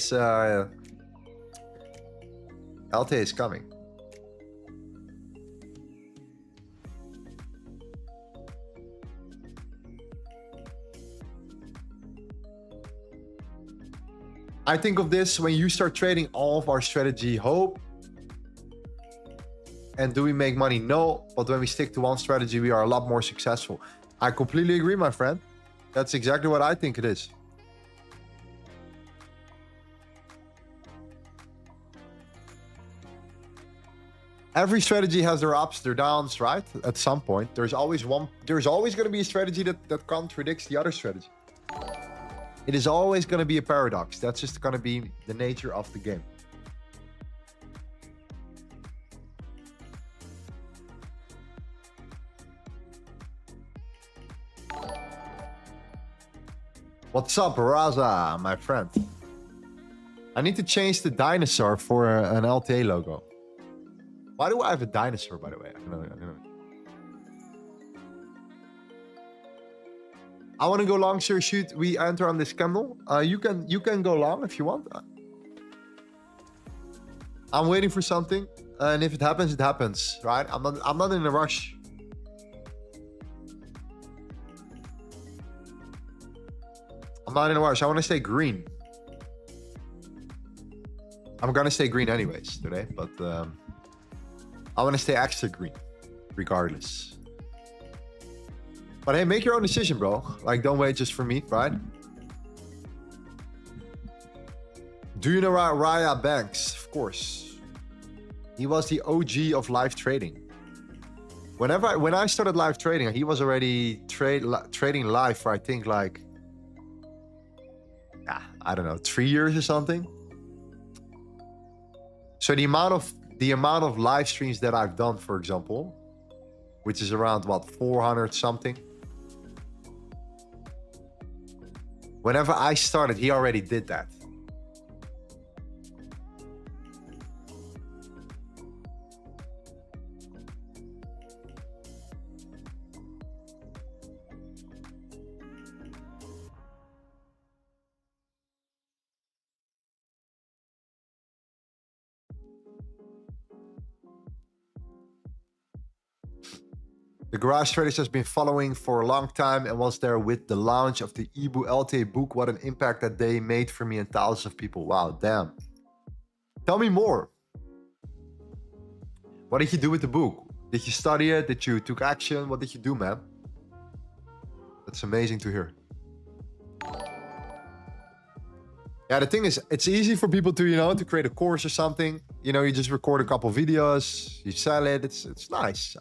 is coming. I think of this when you start trading all of our strategy, hope. And do we make money? No. But when we stick to one strategy, we are a lot more successful. I completely agree, my friend. That's exactly what I think it is. Every strategy has their ups, their downs, right? At some point, there's always going to be a strategy that contradicts the other strategy. It is always going to be a paradox. That's just going to be the nature of the game. What's up, Raza, my friend? I need to change the dinosaur for an LTA logo. Why do I have a dinosaur, by the way? I don't know. I want to go long, sir. Shoot, we enter on this candle. You can go long if you want. I'm waiting for something, and if it happens, it happens, right? I'm not in a rush. I'm not in a rush. I want to stay green. I'm gonna stay green anyways today, but I want to stay extra green, regardless. But hey, make your own decision, bro. Like, don't wait just for me, right? Do you know Raya Banks? Of course. He was the OG of live trading. When I started live trading, he was already trading live for, I think, like, I don't know, 3 years or something. So the amount of live streams that I've done, for example, which is around what, 400 something. Whenever I started, he already did that. The Garage Traders has been following for a long time and was there with the launch of the ebook LTA book. What an impact that day made for me and thousands of people. Wow, damn. Tell me more. What did you do with the book? Did you study it? Did you take action? What did you do, man? That's amazing to hear. Yeah, the thing is, it's easy for people to, you know, to create a course or something. You know, you just record a couple videos, you sell it. It's nice.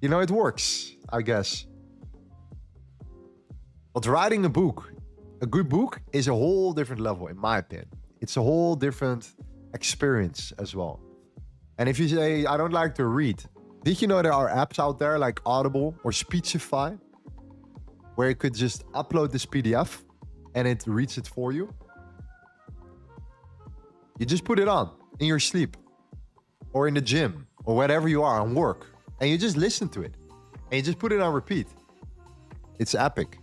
You know, it works, I guess. But writing a book, a good book, is a whole different level, in my opinion. It's a whole different experience as well. And if you say, I don't like to read, did you know there are apps out there like Audible or Speechify, where you could just upload this PDF and it reads it for you? You just put it on in your sleep or in the gym or wherever you are on work. And you just listen to it. And you just put it on repeat. It's epic.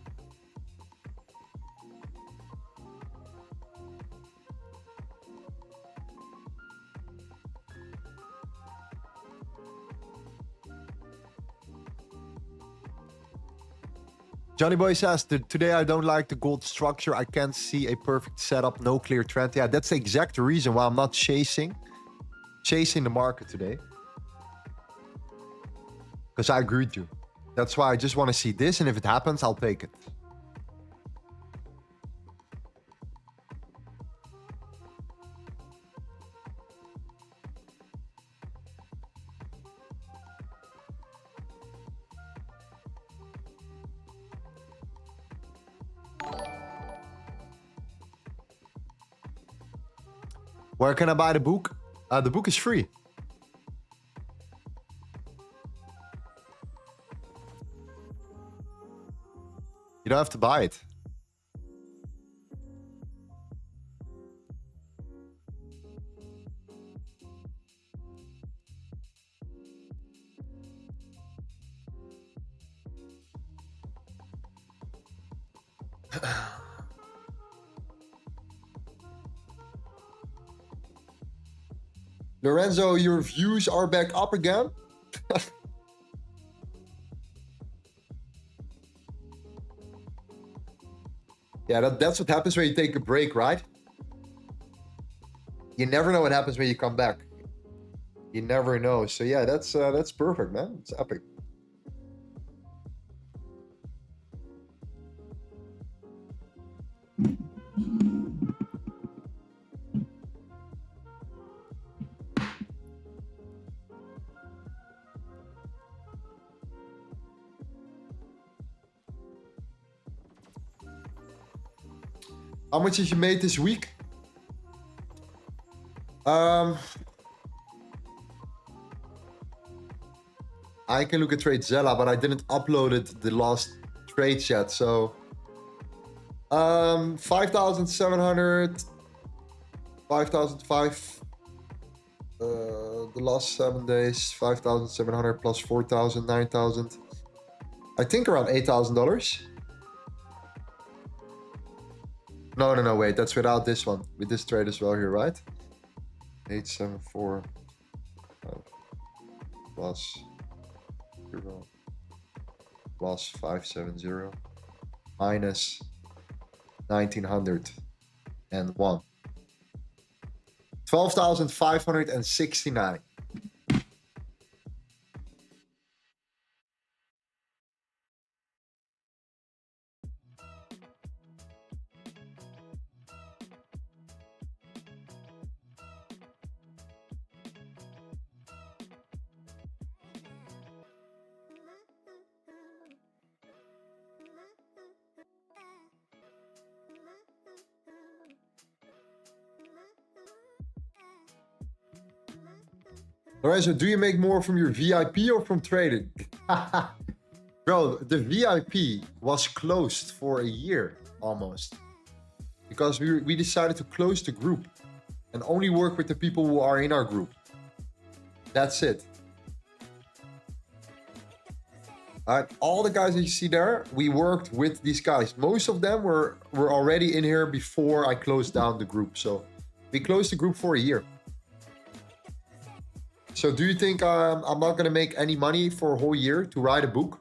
Johnny Boy says, today I don't like the gold structure. I can't see a perfect setup, no clear trend. Yeah, that's the exact reason why I'm not chasing the market today. Because I agree with you. That's why I just want to see this, and if it happens, I'll take it. Where can I buy the book? The book is free. You don't have to buy it. Lorenzo, your views are back up again? Yeah, that's what happens when you take a break, right? You never know what happens when you come back. You never know. So yeah, that's perfect, man. It's epic. How much did you made this week? I can look at TradeZella, but I didn't upload it the last trades yet. So 5,700, 5,005. The last 7 days, 5,700 plus 4,000, 9,000. I think around $8,000. No, wait, that's without this one. With this trade as well here, right? 874 plus 0 plus 570 minus 1,901. 12,569. Lorenzo, do you make more from your VIP or from trading? Bro, the VIP was closed for a year almost. Because we decided to close the group and only work with the people who are in our group. That's it. All right, all the guys that you see there, we worked with these guys. Most of them were already in here before I closed down the group. So we closed the group for a year. So do you think I'm not going to make any money for a whole year to write a book?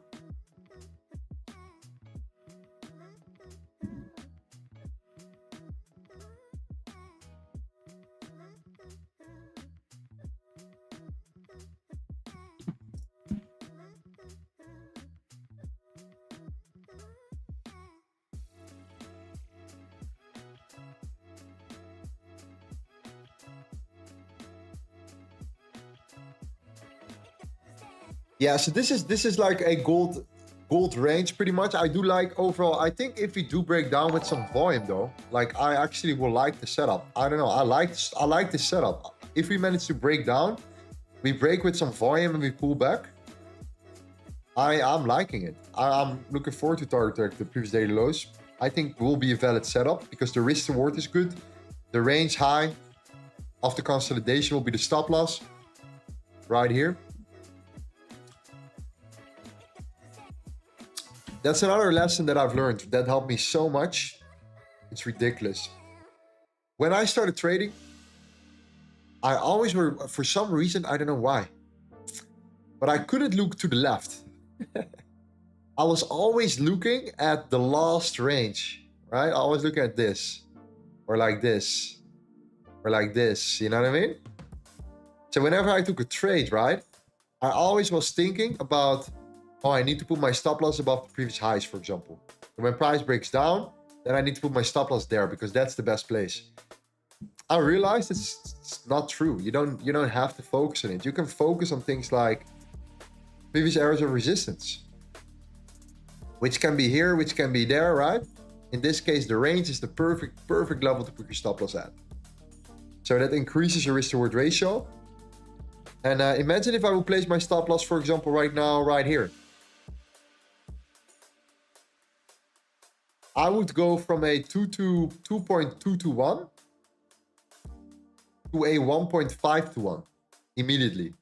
Yeah, so this is like a gold range pretty much. I do like overall. I think if we do break down with some volume though, like I actually will like the setup. I don't know. I like the setup. If we manage to break down, we break with some volume and we pull back. I'm liking it. I'm looking forward to target the previous daily lows. I think will be a valid setup because the risk reward is good. The range high of the consolidation will be the stop loss right here. That's another lesson that I've learned that helped me so much. It's ridiculous. When I started trading, I always were, for some reason, I don't know why, but I couldn't look to the left. I was always looking at the last range, right? I always look at this, or like this, or like this, you know what I mean? So whenever I took a trade, right, I always was thinking about, oh, I need to put my stop loss above the previous highs, for example. And when price breaks down, then I need to put my stop loss there because that's the best place. I realized it's not true. You don't have to focus on it. You can focus on things like previous areas of resistance, which can be here, which can be there, right? In this case, the range is the perfect level to put your stop loss at. So that increases your risk reward ratio. And imagine if I would place my stop loss, for example, right now, right here. I would go from a 2.221 to a 1.5 to 1 immediately.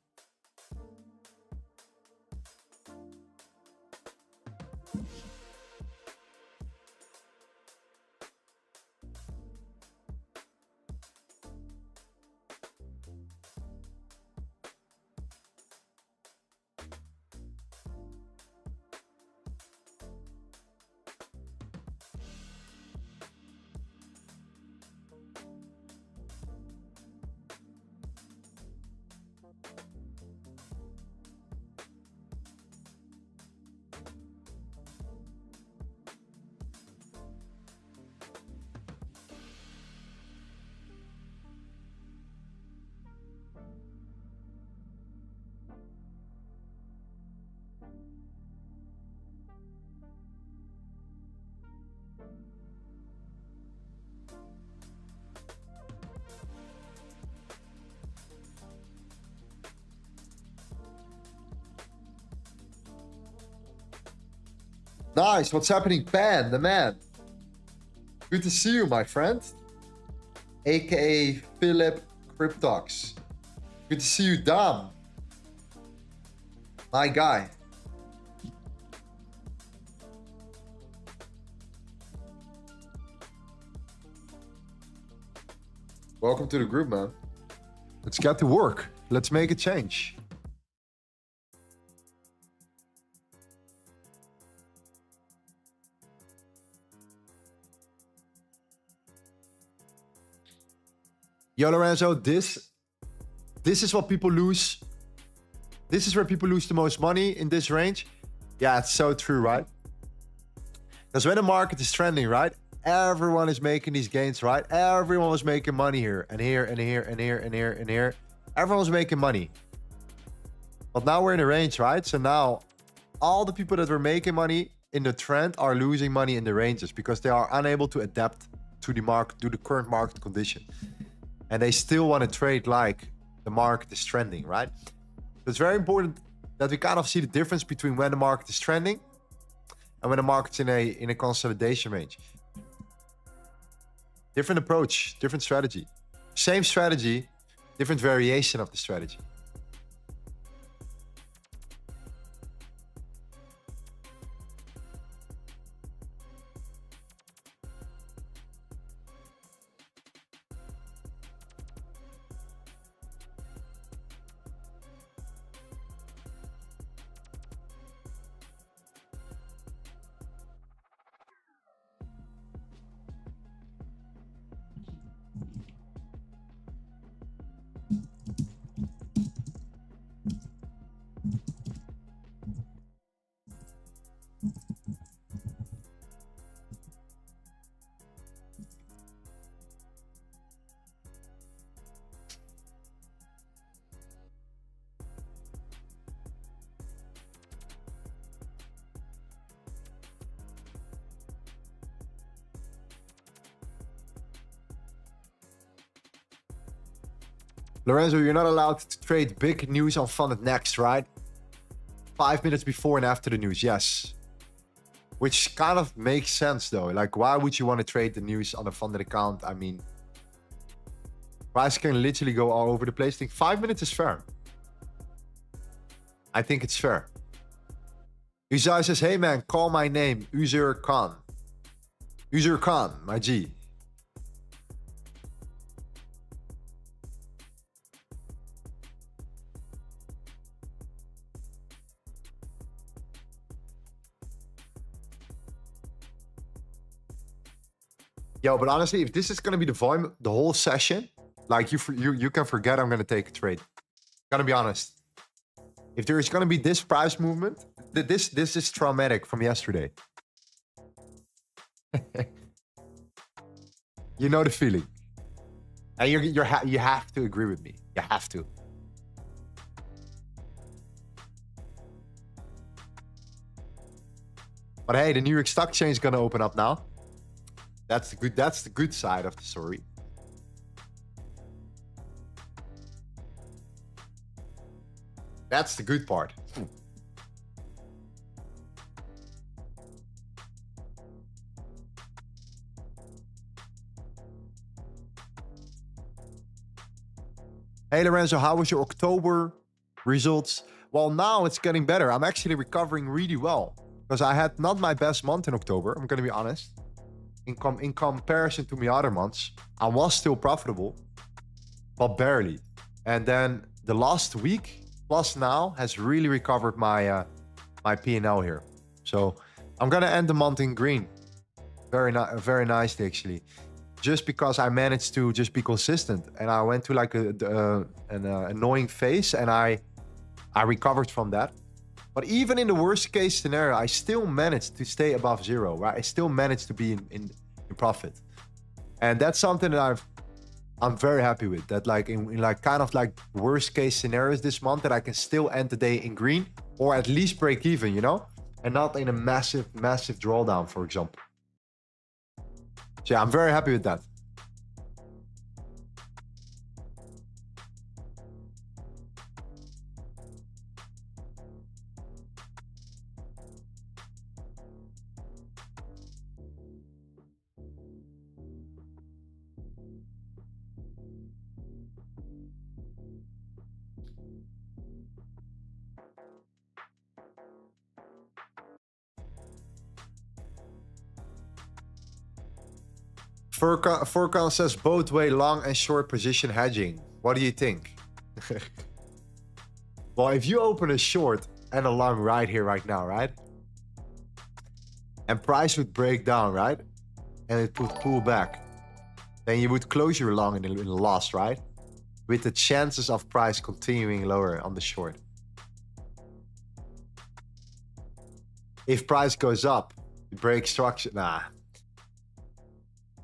Nice, what's happening, Pan, the man? Good to see you, my friend. AKA Philip Cryptox. Good to see you, Dam. My guy. Welcome to the group, man. Let's get to work. Let's make a change. Yo, Lorenzo, this is what people lose. This is where people lose the most money in this range. Yeah, it's so true, right? Because when the market is trending, right? Everyone is making these gains, right? Everyone was making money here and here and here and here and here and here. Everyone was making money. But now we're in a range, right? So now all the people that were making money in the trend are losing money in the ranges because they are unable to adapt to the market, to the current market condition. And they still want to trade like the market is trending, right? So it's very important that we kind of see the difference between when the market is trending and when the market's in a consolidation range. Different approach, different strategy. Same strategy, different variation of the strategy. Lorenzo, you're not allowed to trade big news on FundedNext, right? 5 minutes before and after the news, yes. Which kind of makes sense though. Like, why would you want to trade the news on a funded account? I mean, price can literally go all over the place. I think 5 minutes is fair. I think it's fair. Uzai says, hey man, call my name, Uzer Khan. Uzer Khan, my G. Yo, but honestly, if this is gonna be the volume, the whole session, like you can forget I'm gonna take a trade. Gonna be honest. If there is gonna be this price movement, this is traumatic from yesterday. You know the feeling, and you have to agree with me. You have to. But hey, the New York Stock Exchange is gonna open up now. That's the good side of the story. That's the good part. Hey Lorenzo, how was your October results? Well, now it's getting better. I'm actually recovering really well because I had not my best month in October. I'm gonna be honest. In comparison to my other months, I was still profitable, but barely. And then the last week plus now has really recovered my my P&L here. So I'm gonna end the month in green. Very nicely actually. Just because I managed to just be consistent, and I went to like an annoying phase, and I recovered from that. But even in the worst case scenario, I still managed to stay above zero, right? I still managed to be in profit. And that's something that I'm very happy with. That like in like kind of like worst case scenarios this month, that I can still end the day in green or at least break even, you know? And not in a massive drawdown, for example. So yeah, I'm very happy with that. Furkan says both way long and short position hedging. What do you think? Well, if you open a short and a long right here right now, right? And price would break down, right? And it would pull back. Then you would close your long in the loss, right? With the chances of price continuing lower on the short. If price goes up, you break structure. Nah.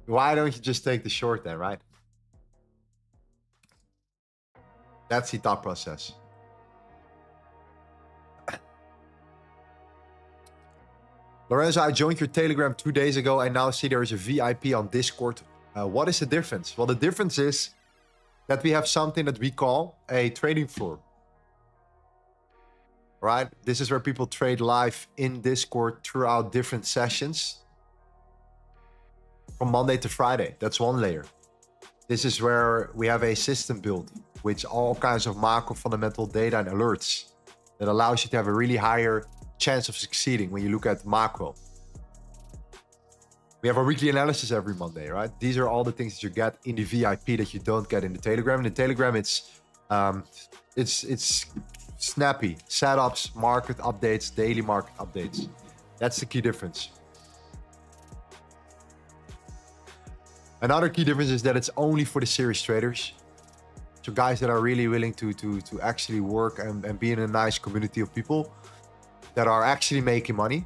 Why don't you just take the short then, right? That's the thought process. Lorenzo, I joined your Telegram 2 days ago and now see there is a VIP on Discord. What is the difference? Well, the difference is that we have something that we call a trading floor. Right? This is where people trade live in Discord throughout different sessions from Monday to Friday. That's one layer. This is where we have a system built with all kinds of macro fundamental data and alerts that allows you to have a really higher chance of succeeding when you look at macro. We have a weekly analysis every Monday, right? These are all the things that you get in the VIP that you don't get in the Telegram. In the Telegram, it's snappy setups, market updates, daily market updates. That's the key difference. Another key difference is that it's only for the serious traders. So guys that are really willing to actually work and be in a nice community of people that are actually making money.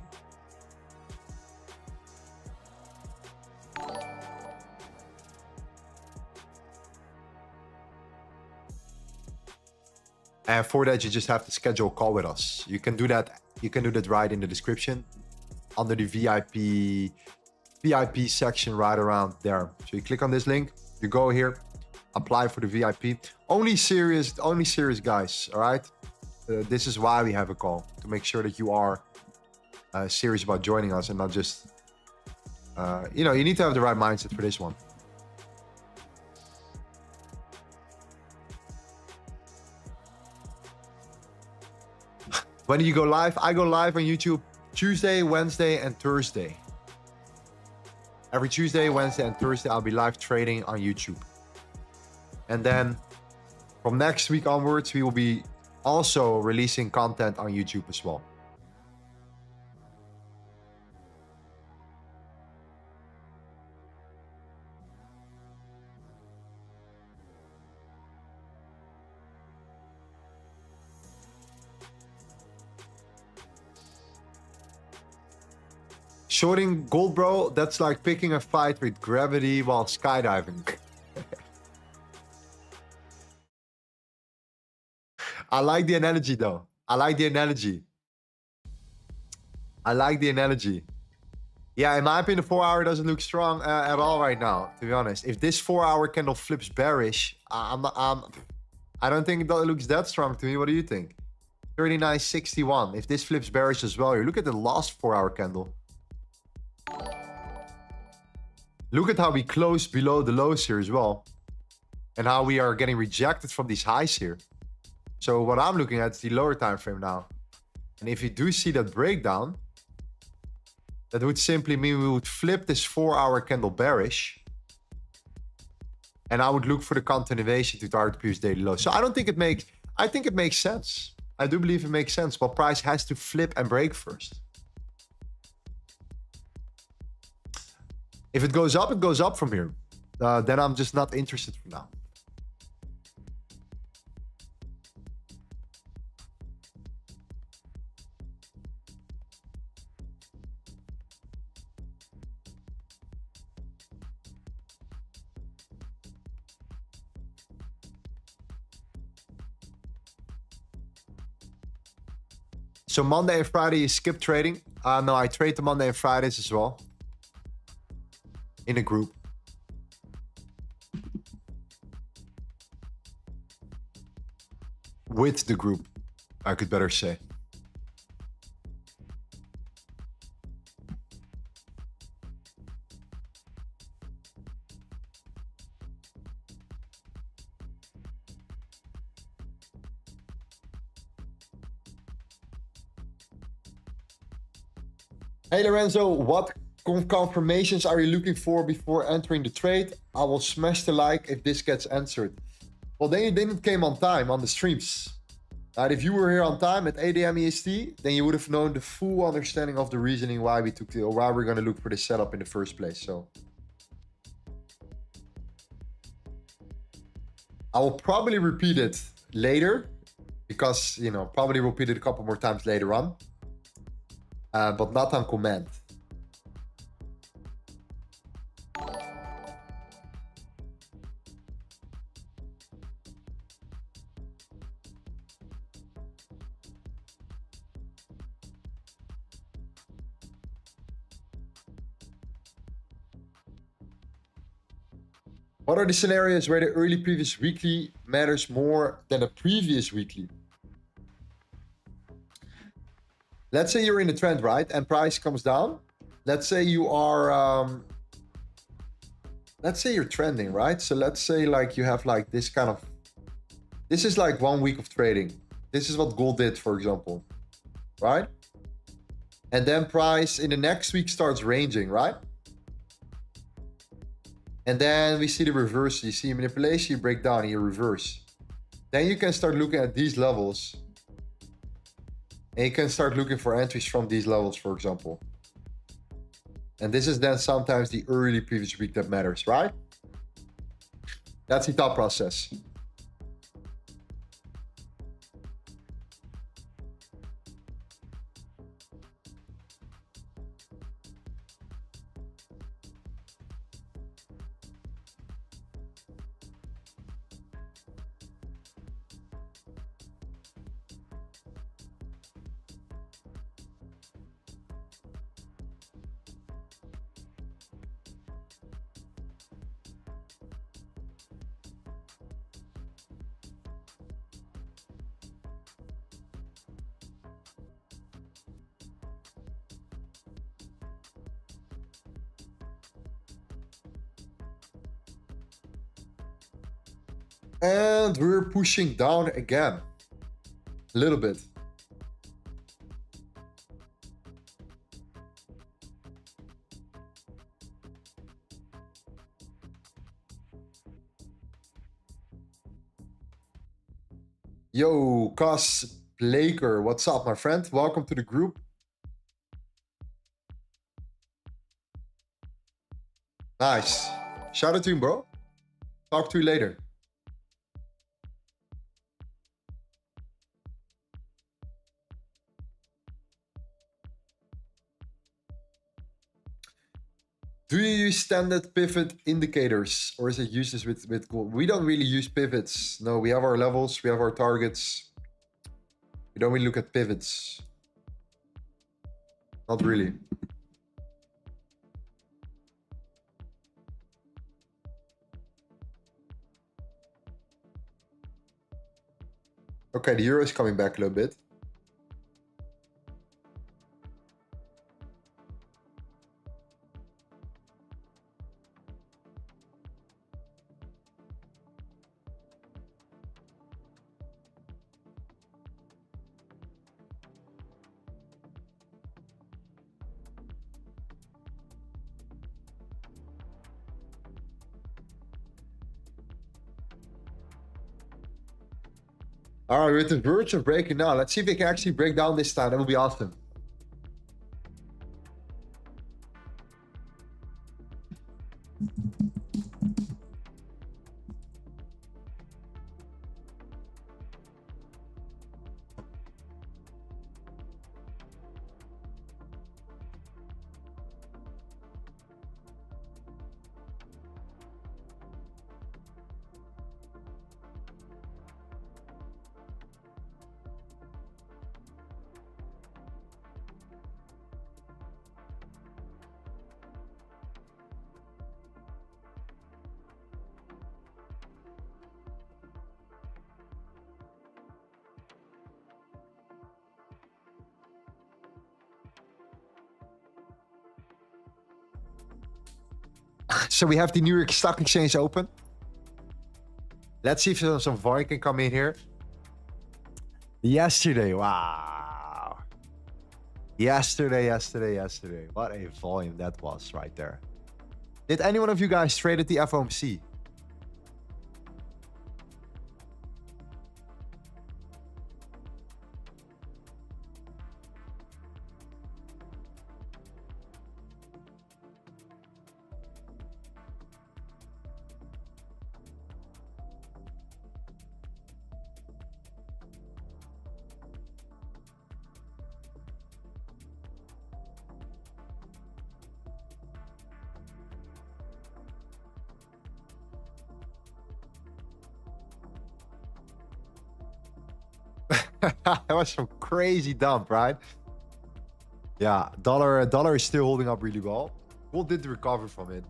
And for that, you just have to schedule a call with us. You can do that. You can do that right in the description under the VIP section right around there. So you click on this link, you go here, apply for the VIP. Only serious guys, all right? This is why we have a call, to make sure that you are serious about joining us and not just, you need to have the right mindset for this one. When do you go live? I go live on YouTube Tuesday, Wednesday, and Thursday. Every Tuesday, Wednesday, and Thursday, I'll be live trading on YouTube. And then from next week onwards, we will be also releasing content on YouTube as well. Shorting gold, bro, that's like picking a fight with gravity while skydiving. I like the analogy though. I like the analogy. Yeah, in my opinion, the 4 hour doesn't look strong at all right now, to be honest. If this 4 hour candle flips bearish, I don't think it looks that strong to me. What do you think? 39.61. If this flips bearish as well, you look at the last 4 hour candle. Look at how we close below the lows here as well. And how we are getting rejected from these highs here. So what I'm looking at is the lower time frame now. And if you do see that breakdown, that would simply mean we would flip this 4 hour candle bearish. And I would look for the continuation to target the previous daily low. So I think it makes sense. I do believe it makes sense, but price has to flip and break first. If it goes up from here. Then I'm just not interested for now. So Monday and Friday you skip trading. No, I trade the Monday and Fridays as well. In a group. With the group, I could better say. Hey Lorenzo, what confirmations are you looking for before entering the trade? I will smash the like if this gets answered. Well, then you didn't came on time on the streams. Right? If you were here on time at 8 AM EST, then you would have known the full understanding of the reasoning why we took or why we're going to look for this setup in the first place. So I will probably repeat it later because, probably repeat it a couple more times later on. But not on command. What are the scenarios where the early previous weekly matters more than the previous weekly? Let's say you're in a trend, right? And price comes down. Let's say you are, let's say you're trending, right? So let's say like you have like this kind of, this is like 1 week of trading. This is what gold did, for example, right? And then price in the next week starts ranging, right? And then we see the reverse. You see manipulation, you break down, you reverse. Then you can start looking at these levels. And you can start looking for entries from these levels, for example. And this is then sometimes the early previous week that matters, right? That's the thought process. And we're pushing down again. A little bit. Yo, Cos Blaker, what's up, my friend? Welcome to the group. Nice. Shout out to you, bro. Talk to you later. Do you use standard pivot indicators or is it useless with gold? We don't really use pivots. No, we have our levels, we have our targets. We don't really look at pivots. Not really. Okay, the euro is coming back a little bit. All right, we're at the verge of breaking down. Let's see if we can actually break down this time. That would be awesome. So we have the New York Stock Exchange open. Let's see if some volume can come in here. Yesterday, wow. Yesterday. What a volume that was right there. Did any one of you guys trade at the FOMC? That was some crazy dump, right? Yeah, dollar is still holding up really well. Gold did recover from it.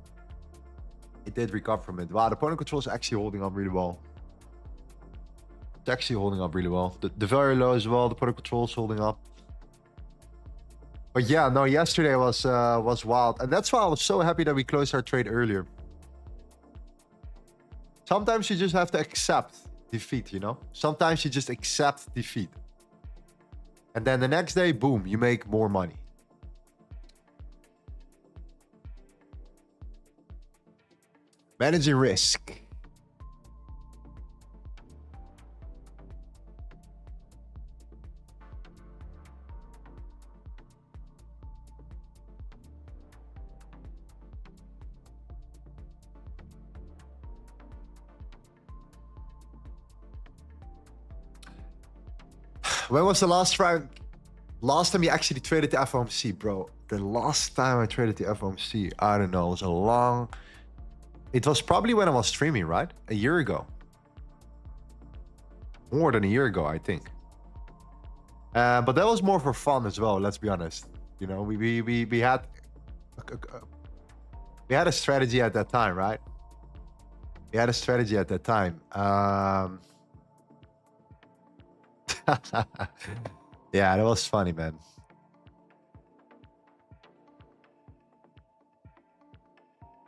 it did recover from it. Wow, the opponent control is actually holding up really well. It's actually holding up really well. The very low as well. The opponent control is holding up. But yeah, no, yesterday was wild. And that's why I was so happy that we closed our trade earlier. Sometimes you just have to accept defeat, you know? Sometimes you just accept defeat. And then the next day, boom, you make more money. Managing risk. When was the last time you actually traded the FOMC, bro? The last time I traded the FOMC, I don't know, it was a long... It was probably when I was streaming, right? A year ago. More than a year ago, I think. But that was more for fun as well, let's be honest. You know, we had a strategy at that time, right? We had a strategy at that time. Yeah, that was funny, man.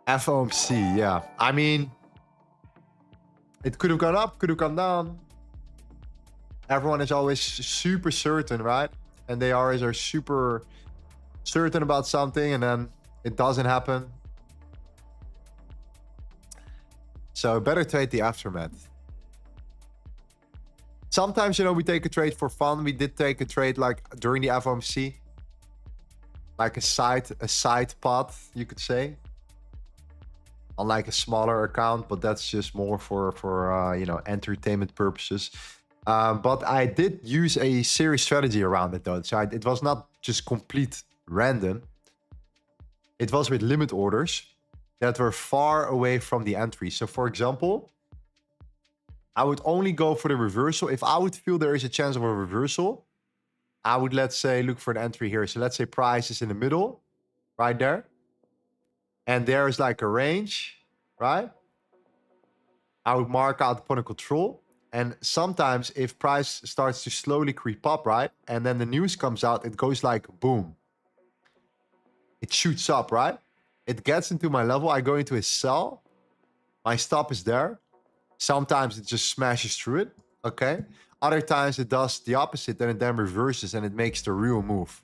FOMC, yeah. I mean, it could have gone up, could have gone down. Everyone is always super certain, right? And they always are super certain about something, and then it doesn't happen. So better trade the aftermath. Sometimes, you know, we take a trade for fun. We did take a trade like during the FOMC, like a side pot, you could say, on like a smaller account, but that's just more for you know, entertainment purposes. But I did use a serious strategy around it though. So it was not just complete random. It was with limit orders that were far away from the entry. So for example, I would only go for the reversal. If I would feel there is a chance of a reversal, I would, let's say, look for an entry here. So let's say price is in the middle, right there. And there is like a range, right? I would mark out opponent control. And sometimes if price starts to slowly creep up, right? And then the news comes out, it goes like boom. It shoots up, right? It gets into my level. I go into a sell. My stop is there. Sometimes it just smashes through it, okay? Other times it does the opposite and it then reverses and it makes the real move.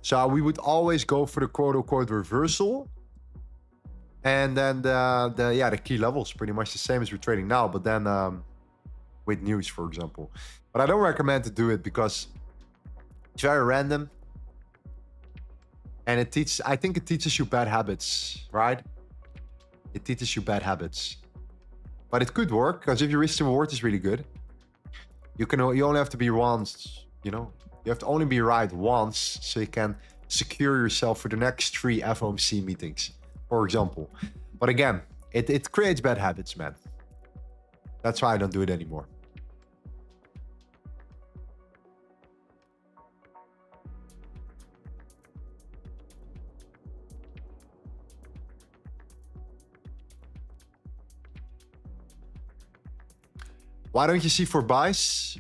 So we would always go for the quote-unquote reversal. And then the key level is pretty much the same as we're trading now, but then with news, for example. But I don't recommend to do it because it's very random. And I think it teaches you bad habits, right? It teaches you bad habits. But it could work, because if your risk to reward is really good, you only have to be once, you know, you have to only be right once so you can secure yourself for the next 3 FOMC meetings, for example. But again, it creates bad habits, man. That's why I don't do it anymore. Why don't you see for buys?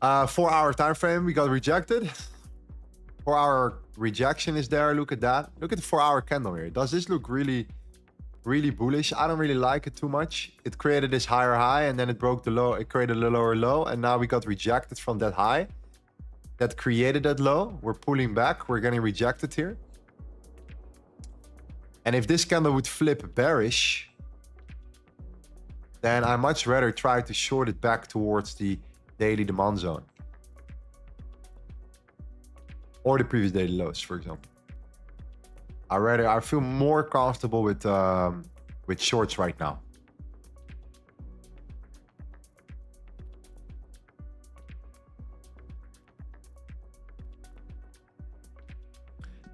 4-hour time frame, we got rejected. 4-hour rejection is there. Look at that. Look at the 4-hour candle here. Does this look really, really bullish? I don't really like it too much. It created this higher high and then it broke the low. It created a lower low and now we got rejected from that high that created that low. We're pulling back. We're getting rejected here. And if this candle would flip bearish, then I much rather try to short it back towards the daily demand zone. Or the previous daily lows, for example. I feel more comfortable with shorts right now.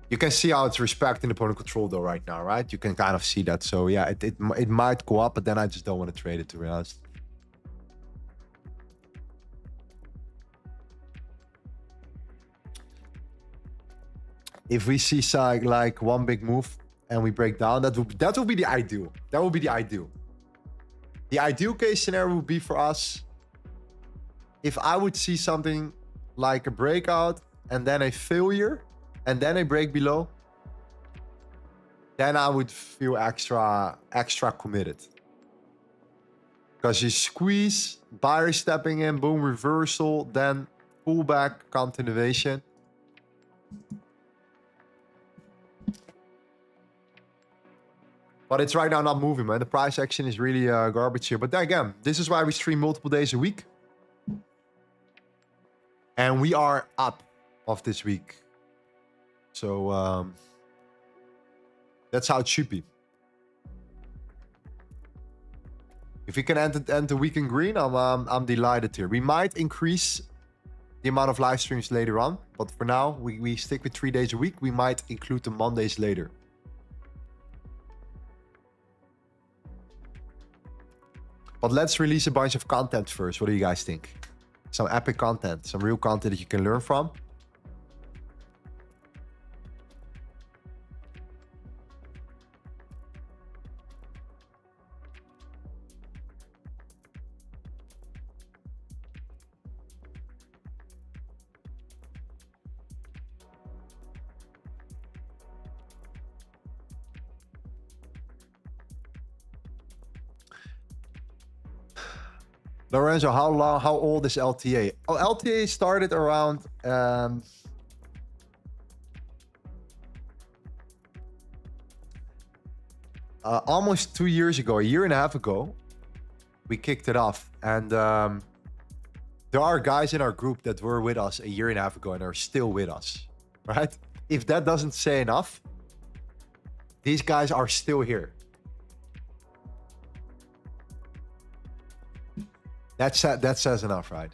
You can see how it's respecting opponent control though right now, right? You can kind of see that. So yeah, it might go up, but then I just don't want to trade it, to be honest. if we see like one big move and we break down, that will be the ideal. That will be the ideal. The ideal case scenario would be for us if I would see something like a breakout and then a failure and then a break below, then I would feel extra committed. Because you squeeze, buyer stepping in, boom, reversal, then pullback, continuation. But it's right now not moving, man. The price action is really garbage here. But then again, this is why we stream multiple days a week. And we are up of this week. So that's how it should be. If we can end the week in green, I'm delighted here. We might increase the amount of live streams later on. But for now, we stick with 3 days a week. We might include the Mondays later. But let's release a bunch of content first. What do you guys think? Some epic content, some real content that you can learn from. Lorenzo, how old is LTA? Oh, LTA started around almost 2 years ago, a year and a half ago. We kicked it off, and there are guys in our group that were with us a year and a half ago and are still with us, right? If that doesn't say enough, these guys are still here. That says enough, right?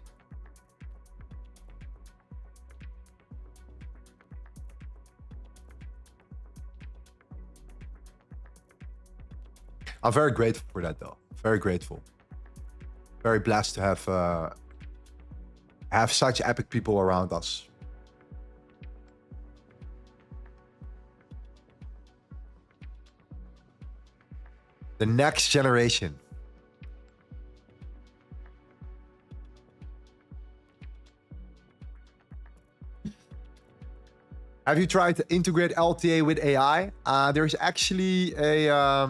I'm very grateful for that, though. Very grateful. Very blessed to have such epic people around us. The next generation. Have you tried to integrate LTA with AI? There's actually a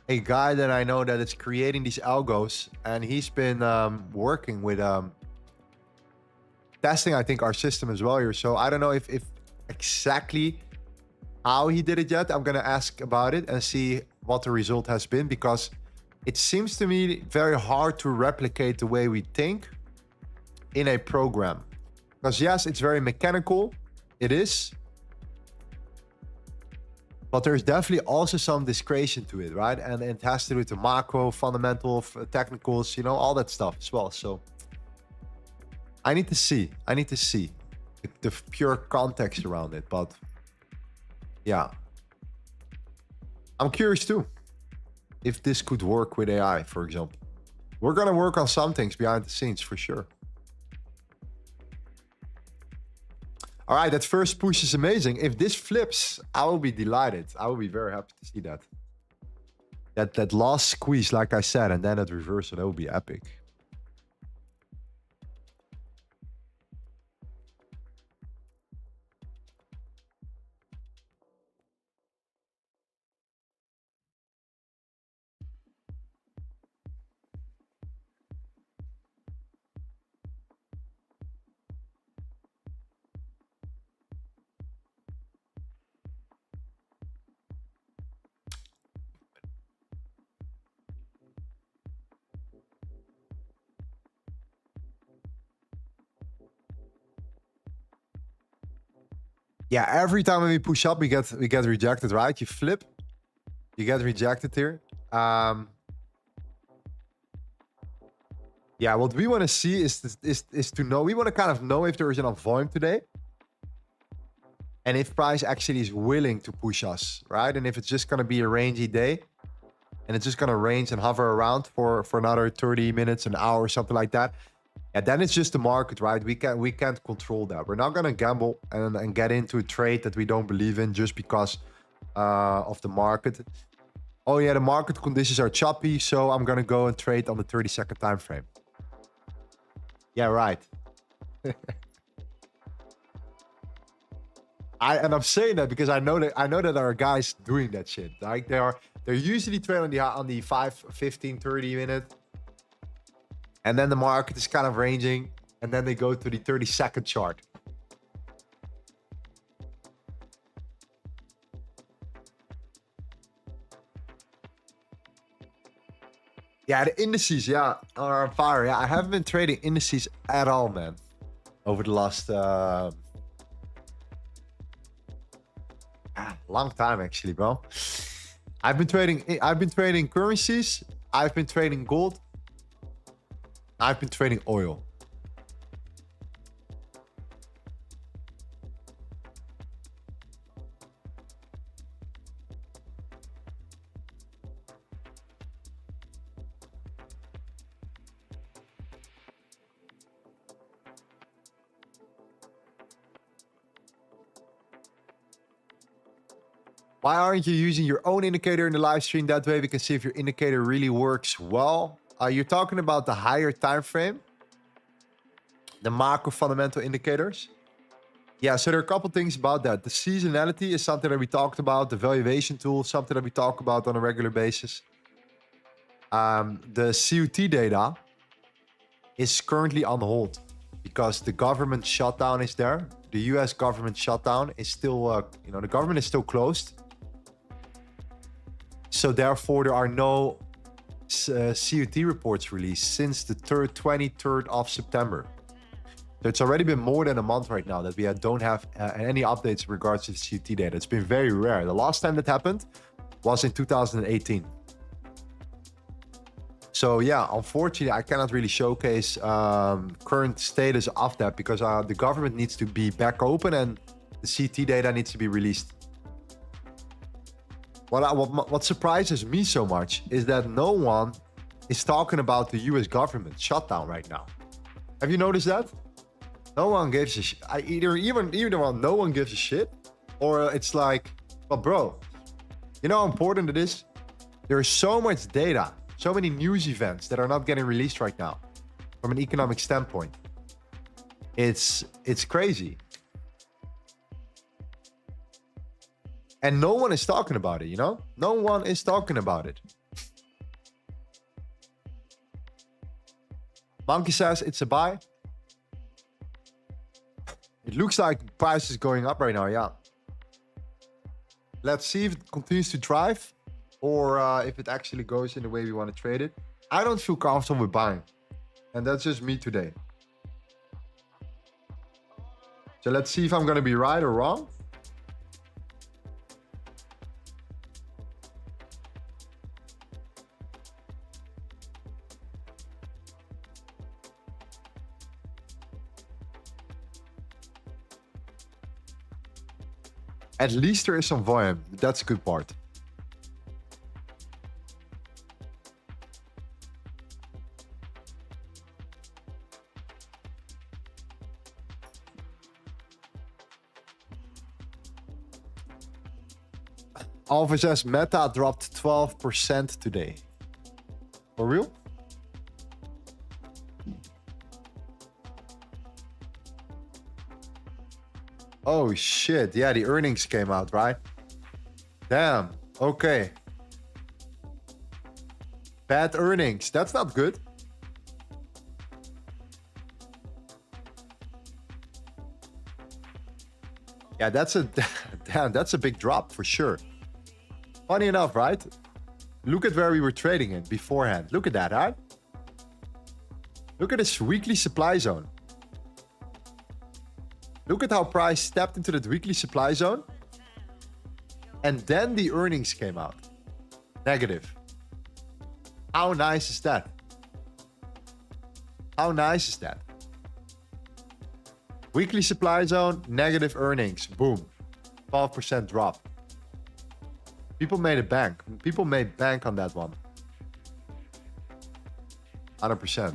guy that I know that is creating these algos, and he's been working with testing, I think, our system as well here. So I don't know if exactly how he did it yet. I'm gonna ask about it and see what the result has been, because it seems to me very hard to replicate the way we think in a program. Because yes, it's very mechanical. It is. But there's definitely also some discretion to it, right? And it has to do with the macro, fundamental, technicals, you know, all that stuff as well. So I need to see the pure context around it. But yeah, I'm curious too if this could work with AI, for example. We're gonna work on some things behind the scenes for sure. All right, that first push is amazing. If this flips, I will be delighted. I will be very happy to see that. That last squeeze, like I said, and then that reversal, that will be epic. Yeah, every time when we push up, we get rejected, right? You flip, you get rejected here. Yeah, what we want to see is to know. We want to kind of know if there is enough volume today, and if price actually is willing to push us, right? And if it's just going to be a rangy day, and it's just going to range and hover around for another 30 minutes, an hour, something like that. Yeah, then it's just the market, right? We can't control that. We're not gonna gamble and get into a trade that we don't believe in just because of the market. Oh yeah, the market conditions are choppy, so I'm gonna go and trade on the 30-second time frame. Yeah, right. I'm saying that because I know that there are guys doing that shit. Like they're usually trading on the 5, 15, 30 minute. And then the market is kind of ranging, and then they go to the 30-second chart. Yeah, the indices, yeah, are on fire. Yeah, I haven't been trading indices at all, man, over the last long time, actually, bro. I've been trading currencies. I've been trading gold. I've been trading oil. Why aren't you using your own indicator in the live stream? That way we can see if your indicator really works well. You're talking about the higher time frame, the macro fundamental indicators. Yeah, so there are a couple things about that. The seasonality is something that we talked about. The valuation tool, something that we talk about on a regular basis. The CUT data is currently on hold because the government shutdown is there. The US government shutdown is still, the government is still closed. So therefore, there are no CUT reports released since the 23rd of September. So it's already been more than a month right now that we don't have any updates in regards to the CUT data. It's been very rare. The last time that happened was in 2018. So yeah, unfortunately, I cannot really showcase current status of that because the government needs to be back open and the CUT data needs to be released. What surprises me so much is that no one is talking about the US government shutdown right now. Have you noticed that? No one gives a shit. Either no one gives a shit, or it's like, well, bro, you know how important it is? There is so much data, so many news events that are not getting released right now from an economic standpoint. It's crazy. And no one is talking about it, you know? No one is talking about it. Monkey says it's a buy. It looks like the price is going up right now, yeah. Let's see if it continues to drive or if it actually goes in the way we want to trade it. I don't feel comfortable with buying. And that's just me today. So let's see if I'm going to be right or wrong. At least there is some volume. That's a good part. Alpha says Meta dropped 12% today. For real? Oh shit, yeah, the earnings came out, right? Damn, okay. Bad earnings, that's not good. Yeah, that's a big drop for sure. Funny enough, right? Look at where we were trading in beforehand. Look at that, right? Look at this weekly supply zone. Look at how price stepped into the weekly supply zone. And then the earnings came out. Negative. How nice is that? How nice is that? Weekly supply zone, negative earnings. Boom. 12% drop. People made a bank. People made bank on that one. 100%.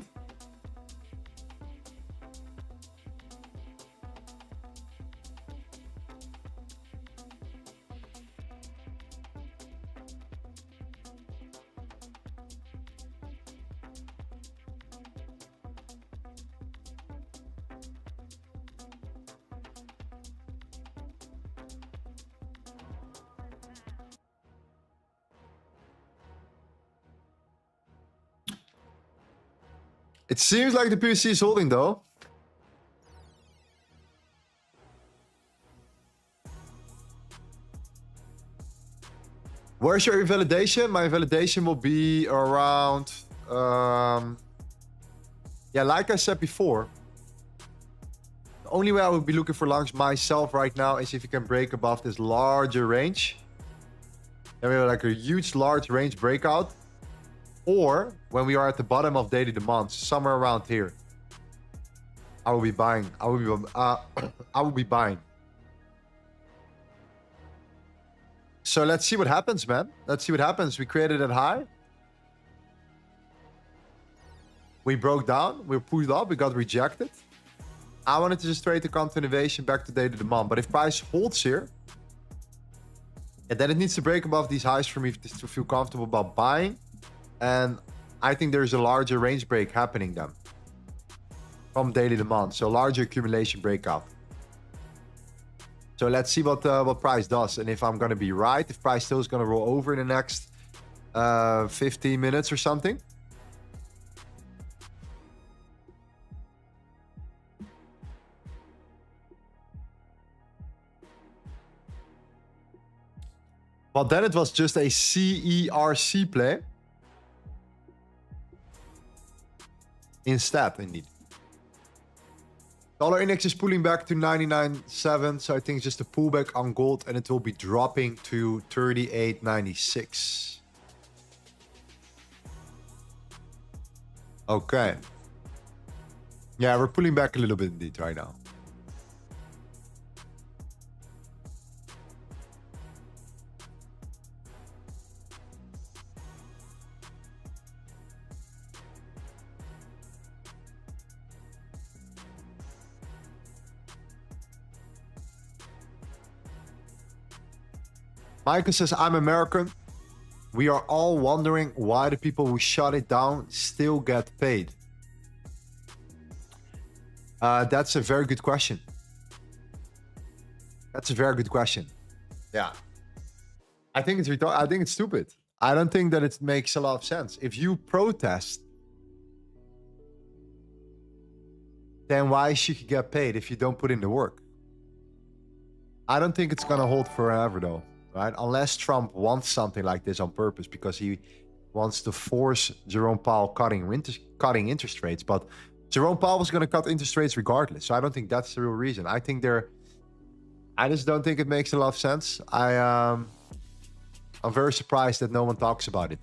It seems like the PVC is holding though. Where's your invalidation? My invalidation will be around... yeah, like I said before, the only way I would be looking for longs myself right now is if you can break above this larger range. Then we have like a huge large range breakout. Or when we are at the bottom of daily demand, somewhere around here, I will be buying. I will be buying. So let's see what happens, man. Let's see what happens. We created it high. We broke down. We pushed up. We got rejected. I wanted to just trade the continuation back to daily demand. But if price holds here, and then it needs to break above these highs for me to feel comfortable about buying. And I think there's a larger range break happening then from daily demand. So larger accumulation breakout. So let's see what price does. And if I'm going to be right, if price still is going to roll over in the next 15 minutes or something. But then it was just a CERC play. Instead, indeed. Dollar index is pulling back to 99.7, so I think it's just a pullback on gold, and it will be dropping to 38.96. Okay. Yeah, we're pulling back a little bit indeed right now. Michael says, I'm American. We are all wondering why the people who shut it down still get paid. That's a very good question. That's a very good question. Yeah. I think it's stupid. I don't think that it makes a lot of sense. If you protest, then why should you get paid if you don't put in the work? I don't think it's going to hold forever though. Right? Unless Trump wants something like this on purpose because he wants to force Jerome Powell cutting interest rates. But Jerome Powell was going to cut interest rates regardless. So I don't think that's the real reason. I just don't think it makes a lot of sense. I'm very surprised that no one talks about it.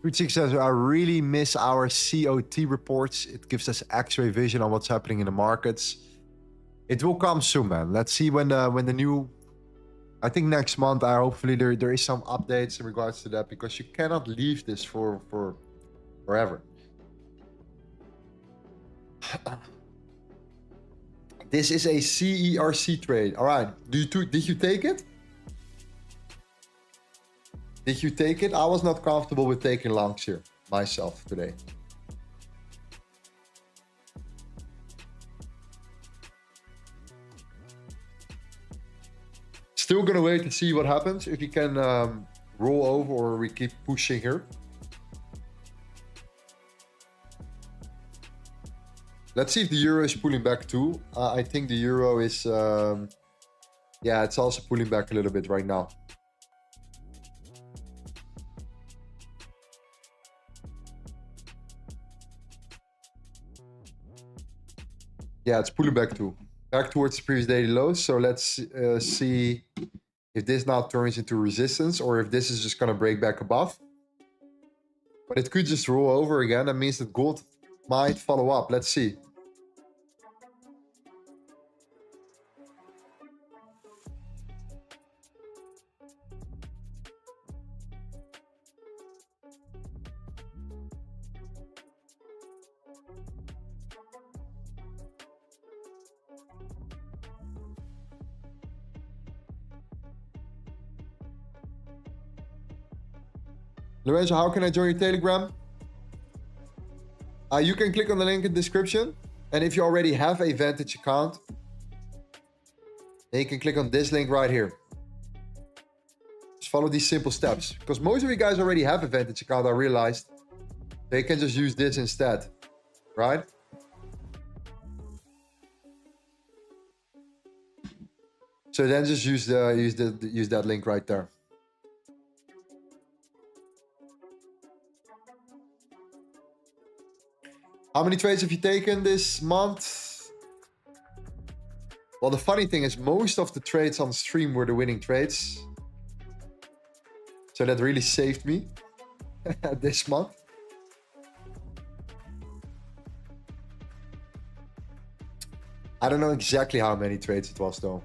Kuchik says, I really miss our COT reports. It gives us X-ray vision on what's happening in the markets. It will come soon, man. Let's see when the new... I think next month, hopefully there is some updates in regards to that, because you cannot leave this for forever. This is a CERC trade. All right. Did you take it? Did you take it? I was not comfortable with taking longs here myself today. Still gonna wait to see what happens. If you can roll over or we keep pushing here. Let's see if the euro is pulling back too. I think the euro is, yeah, it's also pulling back a little bit right now. Yeah, it's pulling back too. Back towards the previous daily lows. So let's see if this now turns into resistance or if this is just going to break back above. But it could just roll over again. That means that gold might follow up. Let's see. Lorenzo, how can I join your Telegram? You can click on the link in the description. And if you already have a Vantage account, then you can click on this link right here. Just follow these simple steps. Because most of you guys already have a Vantage account, I realized. They can just use this instead, right? So then just use that link right there. How many trades have you taken this month? Well, the funny thing is most of the trades on stream were the winning trades. So that really saved me this month. I don't know exactly how many trades it was though.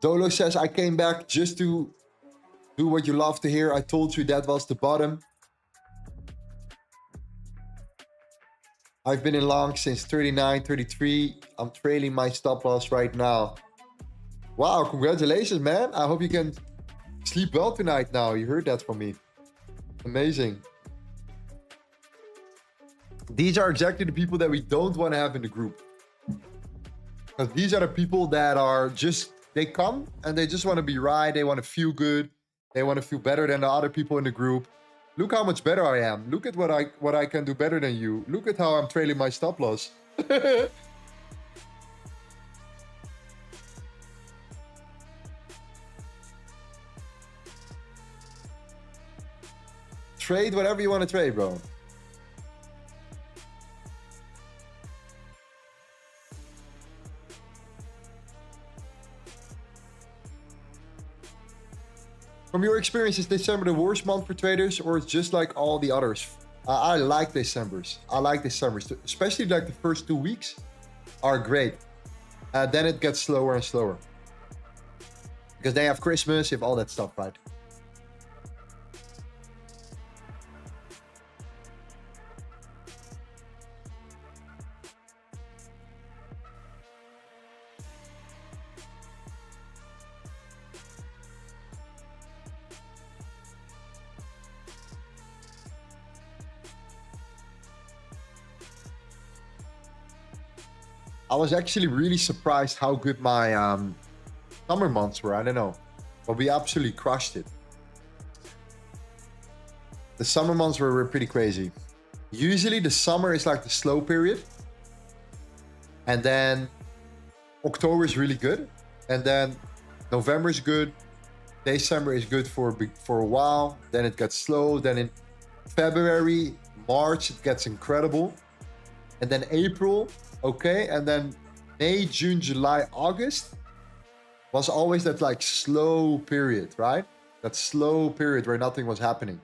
Dolo says, I came back just to do what you love to hear. I told you that was the bottom. I've been in long since 39, 33. I'm trailing my stop loss right now. Wow, congratulations, man. I hope you can sleep well tonight now. You heard that from me. Amazing. These are exactly the people that we don't want to have in the group. Because these are the people that are just... They come and they just want to be right. They want to feel good. They want to feel better than the other people in the group. Look how much better I am. Look at what I can do better than you. Look at how I'm trailing my stop loss. Trade whatever you want to trade, bro. From your experience, is December the worst month for traders, or it's just like all the others? I like Decembers. I like Decembers, especially like the first 2 weeks are great. Then it gets slower and slower because they have Christmas, you have all that stuff, right? I was actually really surprised how good my summer months were. I don't know, but we absolutely crushed it. The summer months were pretty crazy. Usually the summer is like the slow period. And then October is really good. And then November is good. December is good for a while. Then it gets slow. Then in February, March, it gets incredible. And then April, okay. And then May, June, July, August was always that like slow period, right? That slow period where nothing was happening.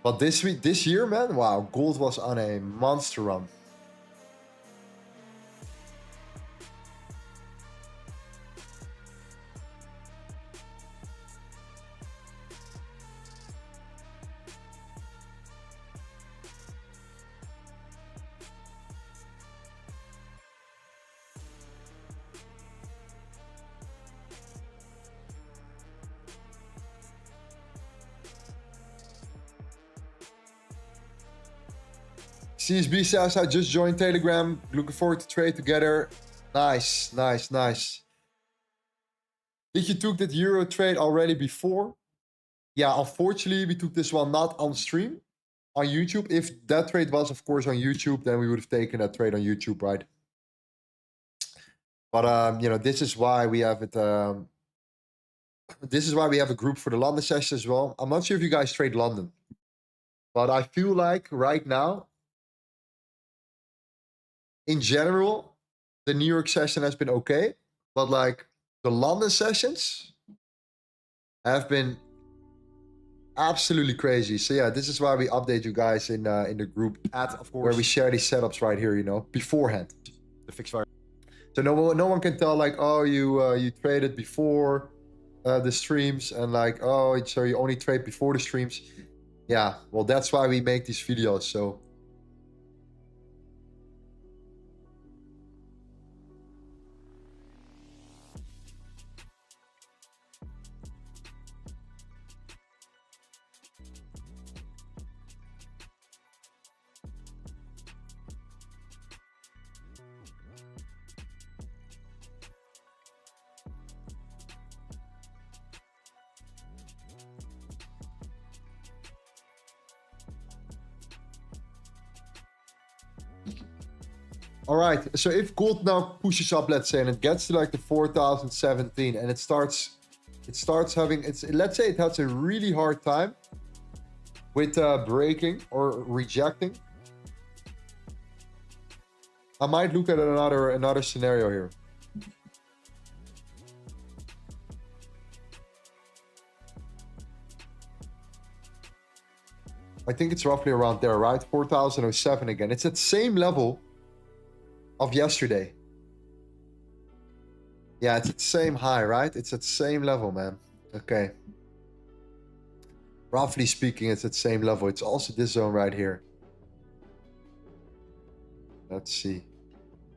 But this year, man, wow, gold was on a monster run. CSB says, I just joined Telegram. Looking forward to trade together. Nice, nice, nice. Did you took that Euro trade already before? Yeah, unfortunately, we took this one not on stream, on YouTube. If that trade was, of course, on YouTube, then we would have taken that trade on YouTube, right? But, you know, this is why we have it. This is why we have a group for the London session as well. I'm not sure if you guys trade London, but I feel like right now, in general, the New York session has been okay, but like the London sessions have been absolutely crazy. So yeah, this is why we update you guys in the group at, of course, where we share these setups right here, you know, beforehand. The fixed fire. So no one can tell like, oh, you traded before the streams and like, oh, so you only trade before the streams. Yeah, well, that's why we make these videos. So all right, so if gold now pushes up, let's say, and it gets to like the 4017 and it starts having, let's say it has a really hard time with breaking or rejecting, I might look at another scenario here. I think it's roughly around there, right? 4007 again. It's at the same level of yesterday. Yeah, it's at the same high, right? It's at the same level, man. Okay. Roughly speaking, it's at the same level. It's also this zone right here. Let's see.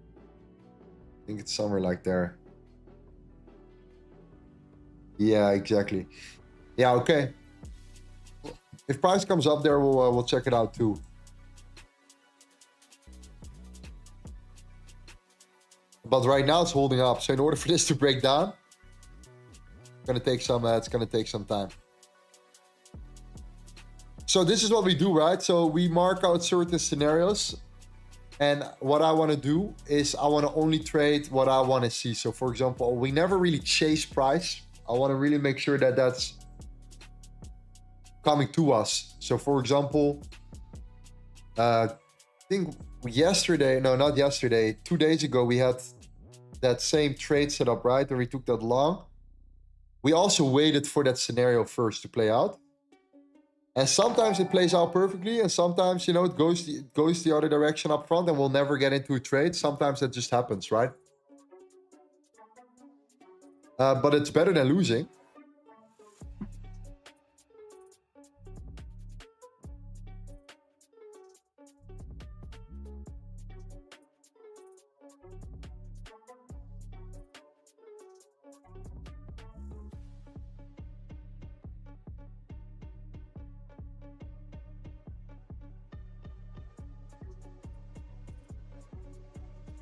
I think it's somewhere like there. Yeah, exactly. Yeah, okay. If price comes up there, we'll check it out too. But right now it's holding up. So in order for this to break down, it's gonna take some time. So this is what we do, right? So we mark out certain scenarios. And what I want to do is I want to only trade what I want to see. So for example, we never really chase price. I want to really make sure that that's coming to us. So for example, I think yesterday, no, not yesterday, 2 days ago, we had that same trade set up, right? And we took that long. We also waited for that scenario first to play out. And sometimes it plays out perfectly, and sometimes, you know, it goes the other direction up front and we'll never get into a trade. Sometimes that just happens, right? But it's better than losing.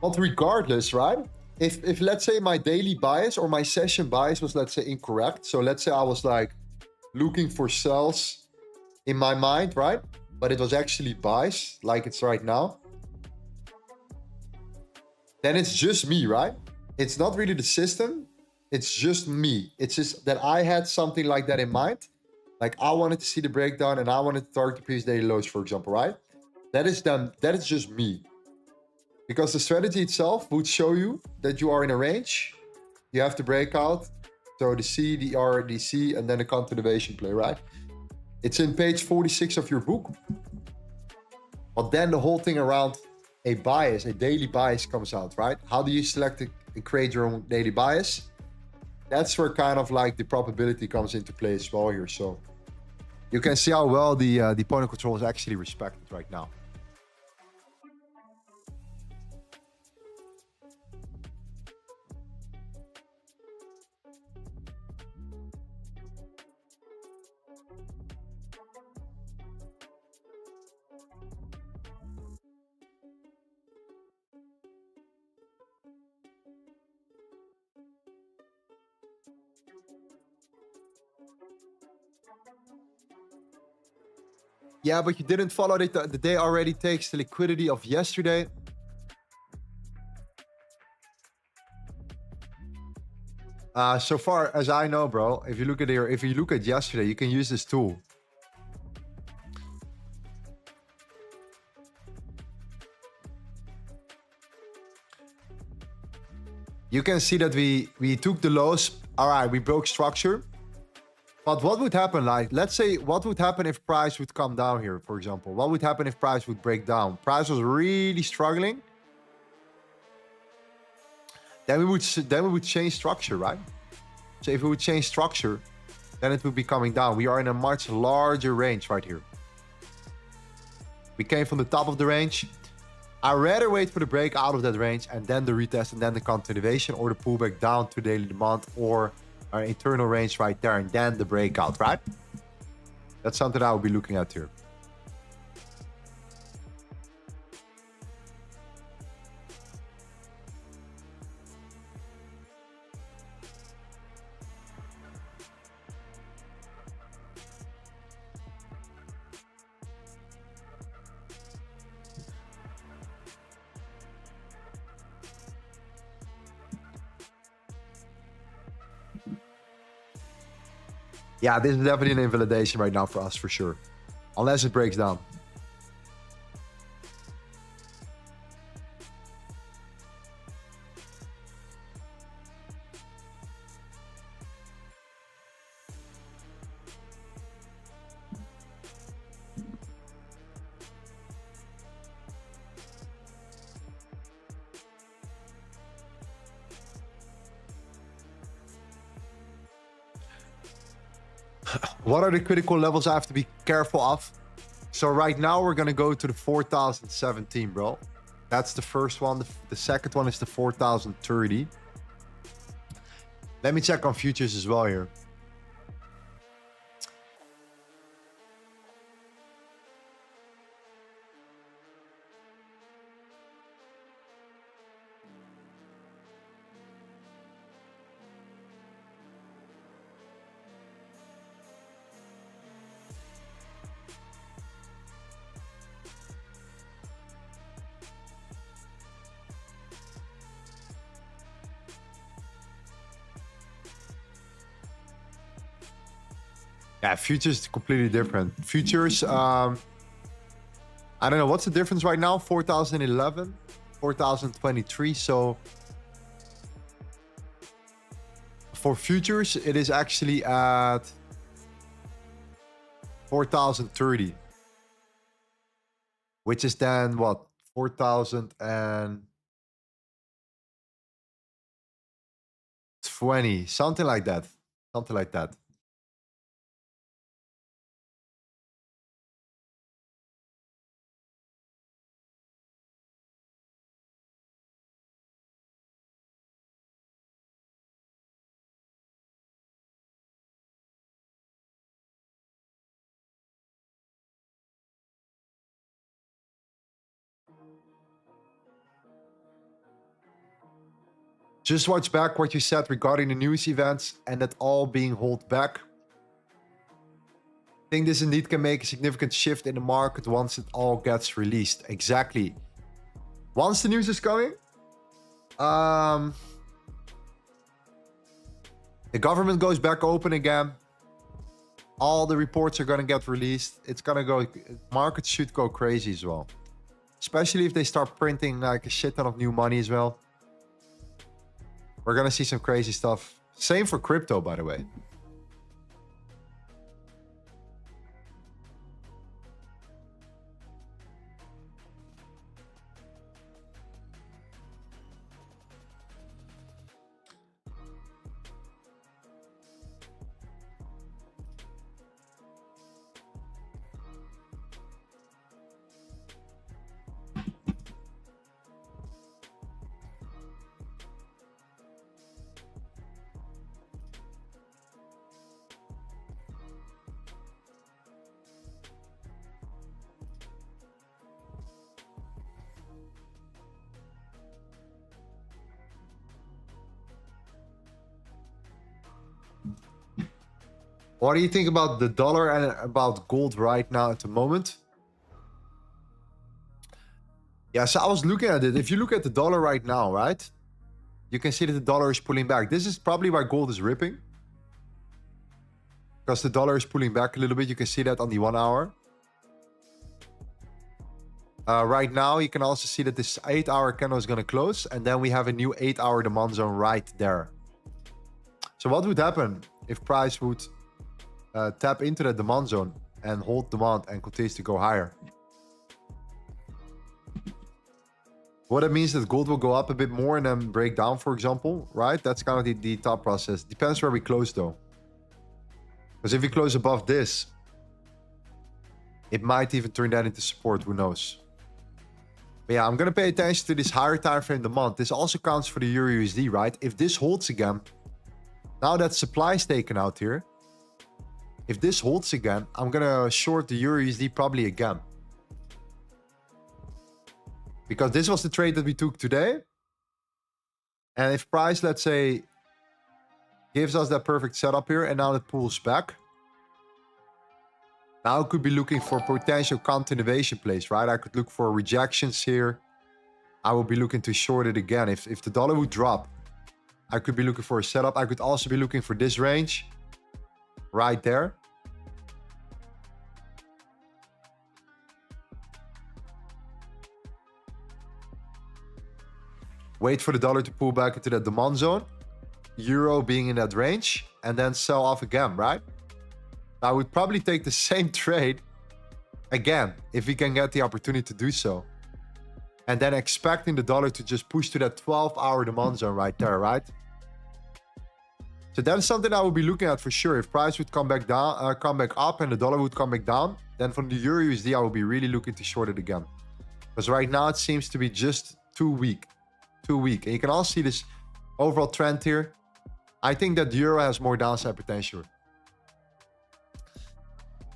But regardless, right? If let's say my daily bias or my session bias was, let's say, incorrect. So let's say I was like looking for sells in my mind, right? But it was actually buys like it's right now. Then it's just me, right? It's not really the system. It's just me. It's just that I had something like that in mind. Like I wanted to see the breakdown and I wanted to target the previous daily lows, for example, right? That is just me. Because the strategy itself would show you that you are in a range. You have to break out. So the C, the R, the C, and then a continuation play, right? It's in page 46 of your book. But then the whole thing around a bias, a daily bias comes out, right? How do you select and create your own daily bias? That's where kind of like the probability comes into play as well here. So you can see how well the point of control is actually respected right now. Yeah, but you didn't follow it. The day already takes the liquidity of yesterday. So far as I know, bro, if you look at here, if you look at yesterday, you can use this tool. You can see that we took the lows. All right, we broke structure. But what would happen, like, let's say, what would happen if price would come down here, for example? What would happen if price would break down? Price was really struggling. Then we would change structure, right? So if we would change structure, then it would be coming down. We are in a much larger range right here. We came from the top of the range. I'd rather wait for the break out of that range and then the retest and then the continuation or the pullback down to daily demand or our internal range right there and then the breakout, right? That's something I will be looking at here. Yeah, this is definitely an invalidation right now for us, for sure. Unless it breaks down. What are the critical levels I have to be careful of? So right now we're gonna go to the 4017, bro. That's the first one. The second one is the 4030. Let me check on futures as well here. Yeah, futures is completely different. Futures, I don't know, what's the difference right now? 4011, 4023. So for futures, it is actually at 4030, which is then what? 4020, something like that. Something like that. Just watch back what you said regarding the news events and that all being held back. I think this indeed can make a significant shift in the market once it all gets released. Exactly. Once the news is coming, the government goes back open again. All the reports are going to get released. It's going to go, markets should go crazy as well. Especially if they start printing like a shit ton of new money as well. We're going to see some crazy stuff. Same for crypto, by the way. What do you think about the dollar and about gold right now at the moment? Yeah, so I was looking at it. If you look at the dollar right now, right? You can see that the dollar is pulling back. This is probably why gold is ripping. Because the dollar is pulling back a little bit. You can see that on the 1 hour. Right now, you can also see that this 8-hour candle is going to close. And then we have a new 8-hour demand zone right there. So what would happen if price would tap into that demand zone and hold demand and continues to go higher? What it means that gold will go up a bit more and then break down, for example, right? That's kind of the thought process. Depends where we close though. Because if we close above this, it might even turn that into support, who knows? But yeah, I'm going to pay attention to this higher time frame demand. This also counts for the EURUSD, right? If this holds again, now that supply is taken out here, if this holds again, I'm going to short the EURUSD probably again. Because this was the trade that we took today. And if price, let's say, gives us that perfect setup here and now it pulls back. Now I could be looking for potential continuation plays, right? I could look for rejections here. I will be looking to short it again. If the dollar would drop, I could be looking for a setup. I could also be looking for this range right there. Wait for the dollar to pull back into that demand zone. Euro being in that range. And then sell off again, right? I would probably take the same trade again if we can get the opportunity to do so. And then expecting the dollar to just push to that 12-hour demand zone right there, right? So that is something I will be looking at for sure. If price would come back down, come back up and the dollar would come back down, then from the EURUSD, I will be really looking to short it again. Because right now it seems to be just too weak. Too weak. And you can also see this overall trend here. I think that the euro has more downside potential.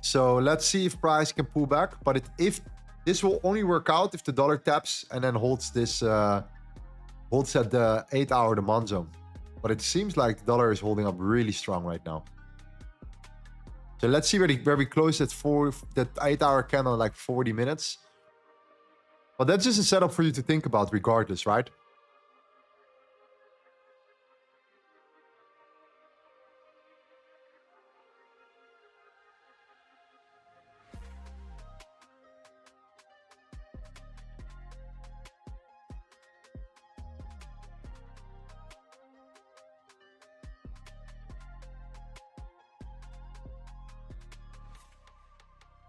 So let's see if price can pull back. But if this will only work out if the dollar taps and then holds this holds at the 8-hour demand zone. But it seems like the dollar is holding up really strong right now. So let's see where we close at that 8-hour candle in like 40 minutes. But that's just a setup for you to think about regardless, right?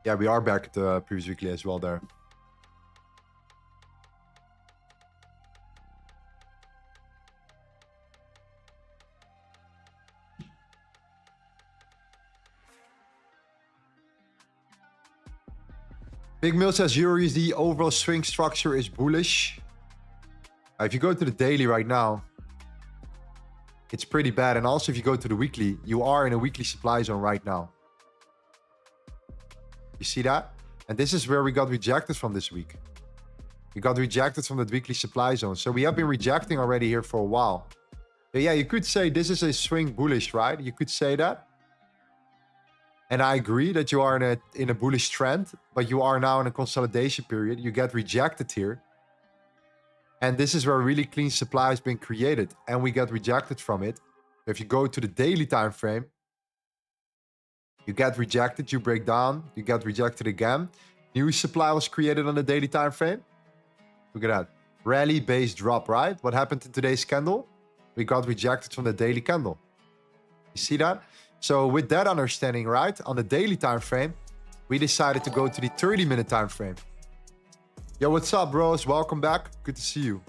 Yeah, we are back at the previous weekly as well there. Big Mill says EURUSD overall swing structure is bullish. If you go to the daily right now, it's pretty bad. And also if you go to the weekly, you are in a weekly supply zone right now. You see that? And this is where we got rejected from this week. We got rejected from that weekly supply zone. So we have been rejecting already here for a while. But yeah, you could say this is a swing bullish, right? You could say that. And I agree that you are in a bullish trend, but you are now in a consolidation period. You get rejected here. And this is where really clean supply has been created. And we get rejected from it. If you go to the daily time frame, you get rejected, you break down, you get rejected again. New supply was created on the daily time frame. Look at that. Rally base drop, right? What happened in today's candle? We got rejected from the daily candle. You see that? So with that understanding, right, on the daily time frame, we decided to go to the 30-minute time frame. Yo, what's up, bros? Welcome back. Good to see you.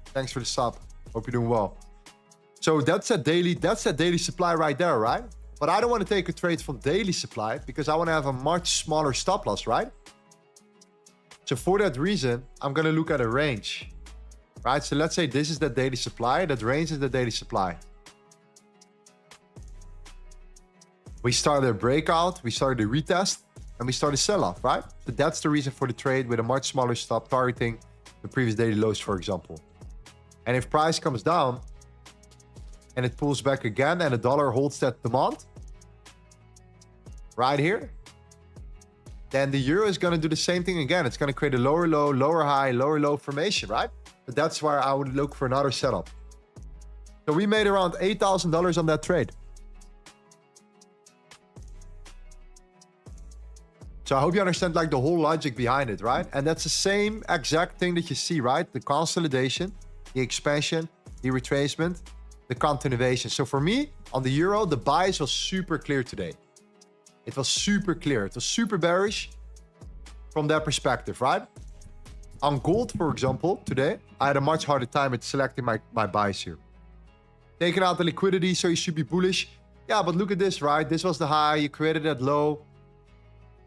Thanks for the sub. Hope you're doing well. So that's a daily supply right there, right? But I don't want to take a trade from daily supply because I want to have a much smaller stop loss, right? So for that reason, I'm going to look at a range, right? So let's say this is the daily supply. That range is the daily supply. We started a breakout, we started a retest, and we started a sell-off, right? So that's the reason for the trade with a much smaller stop targeting the previous daily lows, for example. And if price comes down, and it pulls back again and the dollar holds that demand, right here, then the euro is going to do the same thing again. It's going to create a lower low, lower high, lower low formation, right? But that's where I would look for another setup. So we made around $8,000 on that trade. So I hope you understand like the whole logic behind it, right? And that's the same exact thing that you see, right? The consolidation, the expansion, the retracement, the continuation. So for me, on the euro, the bias was super clear today. It was super clear. It was super bearish from that perspective, right? On gold, for example, today, I had a much harder time at selecting my buys here. Taking out the liquidity, so you should be bullish. Yeah, but look at this, right? This was the high. You created that low.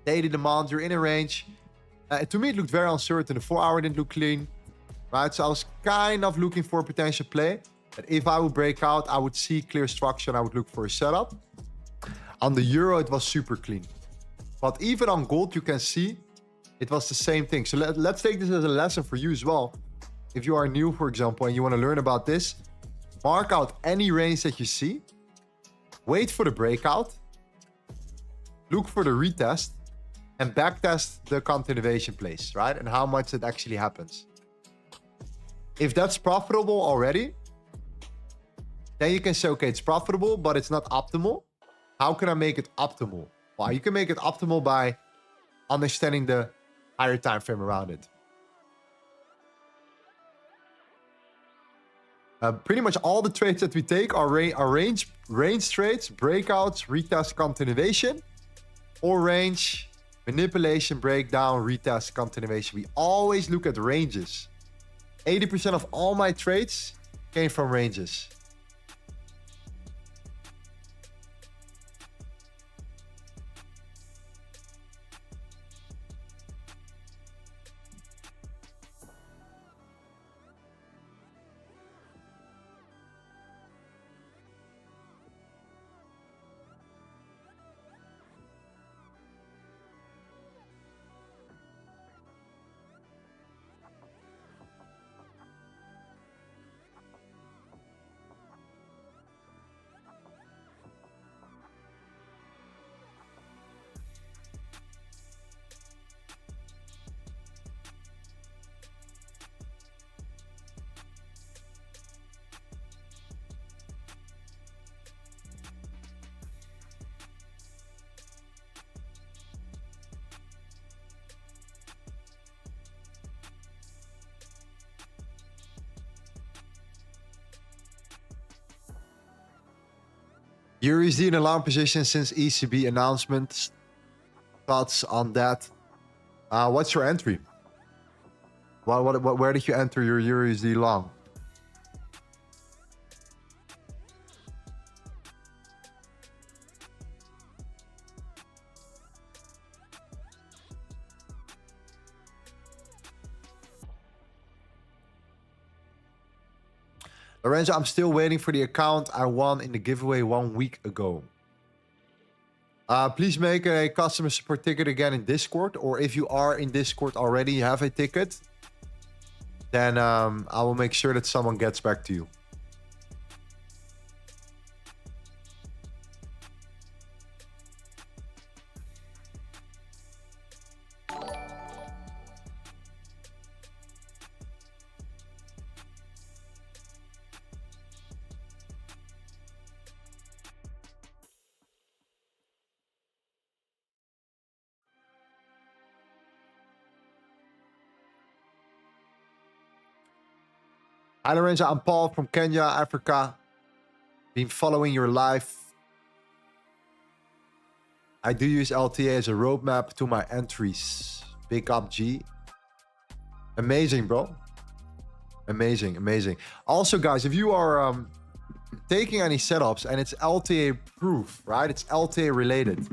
Daily demand, you're in a range. To me, it looked very uncertain. The 4 hour didn't look clean, right? So I was kind of looking for a potential play. But if I would break out, I would see clear structure and I would look for a setup. On the euro, it was super clean. But even on gold, you can see it was the same thing. So let's take this as a lesson for you as well. If you are new, for example, and you want to learn about this, mark out any range that you see. Wait for the breakout. Look for the retest. And backtest the continuation place, right? And how much it actually happens. If that's profitable already, then you can say, okay, it's profitable, but it's not optimal. How can I make it optimal? Well, you can make it optimal by understanding the higher time frame around it. Pretty much all the trades that we take are range trades, breakouts, retest, continuation, or range, manipulation, breakdown, retest, continuation. We always look at ranges. 80% of all my trades came from ranges. EURUSD in a long position since ECB announcement. Thoughts on that? What's your entry? Where did you enter your EURUSD long? Lorenzo, I'm still waiting for the account I won in the giveaway 1 week ago. Please make a customer support ticket again in Discord. Or if you are in Discord already, you have a ticket, then I will make sure that someone gets back to you. Hi Lorenzo, I'm Paul from Kenya, Africa. Been following your live. I do use LTA as a roadmap to my entries. Big up G. Amazing, bro. Amazing, amazing. Also, guys, if you are taking any setups and it's LTA proof, right? It's LTA related.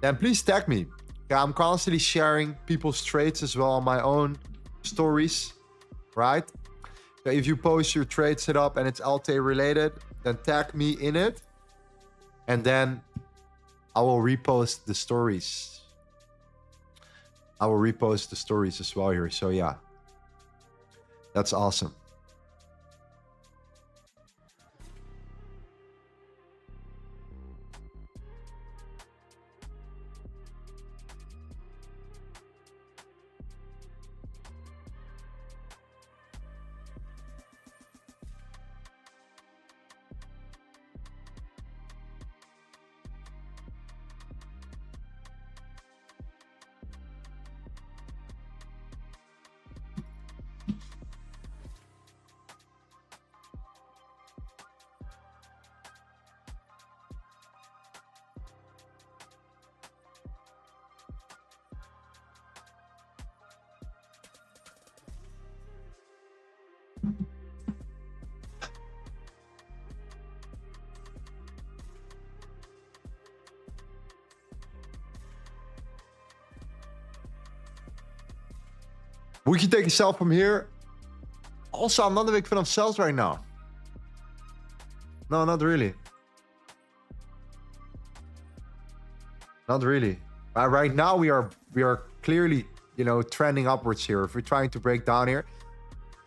Then please tag me. Yeah, I'm constantly sharing people's trades as well on my own stories, right? So if you post your trade setup and it's LTA related, then tag me in it. And then I will repost the stories. I will repost the stories as well here. So yeah, that's awesome. Would you take a sell from here? Also, I'm not a big fan of sells right now. No, not really. Not really. Right now, we are clearly, you know, trending upwards here. If we're trying to break down here,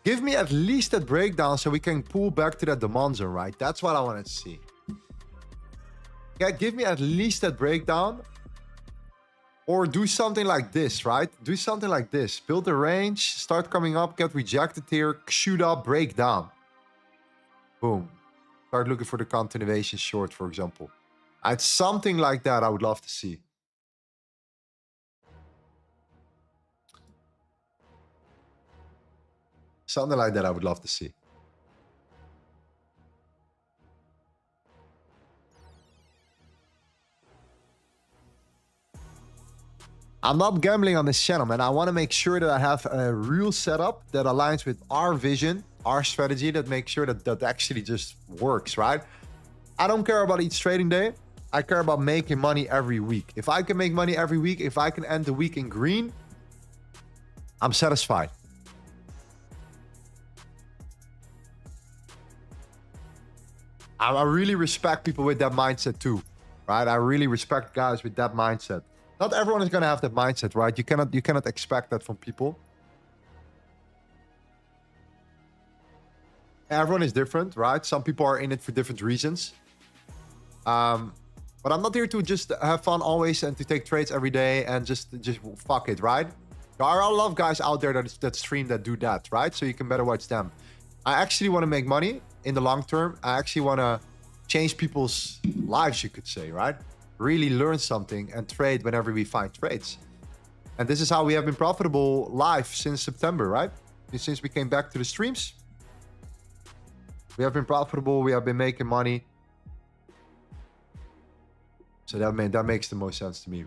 give me at least that breakdown so we can pull back to that demand zone, right? That's what I wanted to see. Yeah, give me at least that breakdown. Or do something like this, right? Do something like this. Build a range, start coming up, get rejected here, shoot up, break down. Boom. Start looking for the continuation short, for example. It's something like that I would love to see. Something like that I would love to see. I'm not gambling on this channel, man. I want to make sure that I have a real setup that aligns with our vision, our strategy, that makes sure that that actually just works, right? I don't care about each trading day. I care about making money every week. If I can make money every week, if I can end the week in green, I'm satisfied. I really respect people with that mindset too, right? I really respect guys with that mindset. Not everyone is going to have that mindset, right? You cannot expect that from people. Everyone is different, right? Some people are in it for different reasons. But I'm not here to just have fun always and to take trades every day and just fuck it, right? There are a lot of guys out there that stream that do that, right? So you can better watch them. I actually want to make money in the long term. I actually want to change people's lives, you could say, right? Really learn something and trade whenever we find trades. And this is how we have been profitable live since September, right? Since we came back to the streams, we have been profitable. We have been making money. So that makes the most sense to me.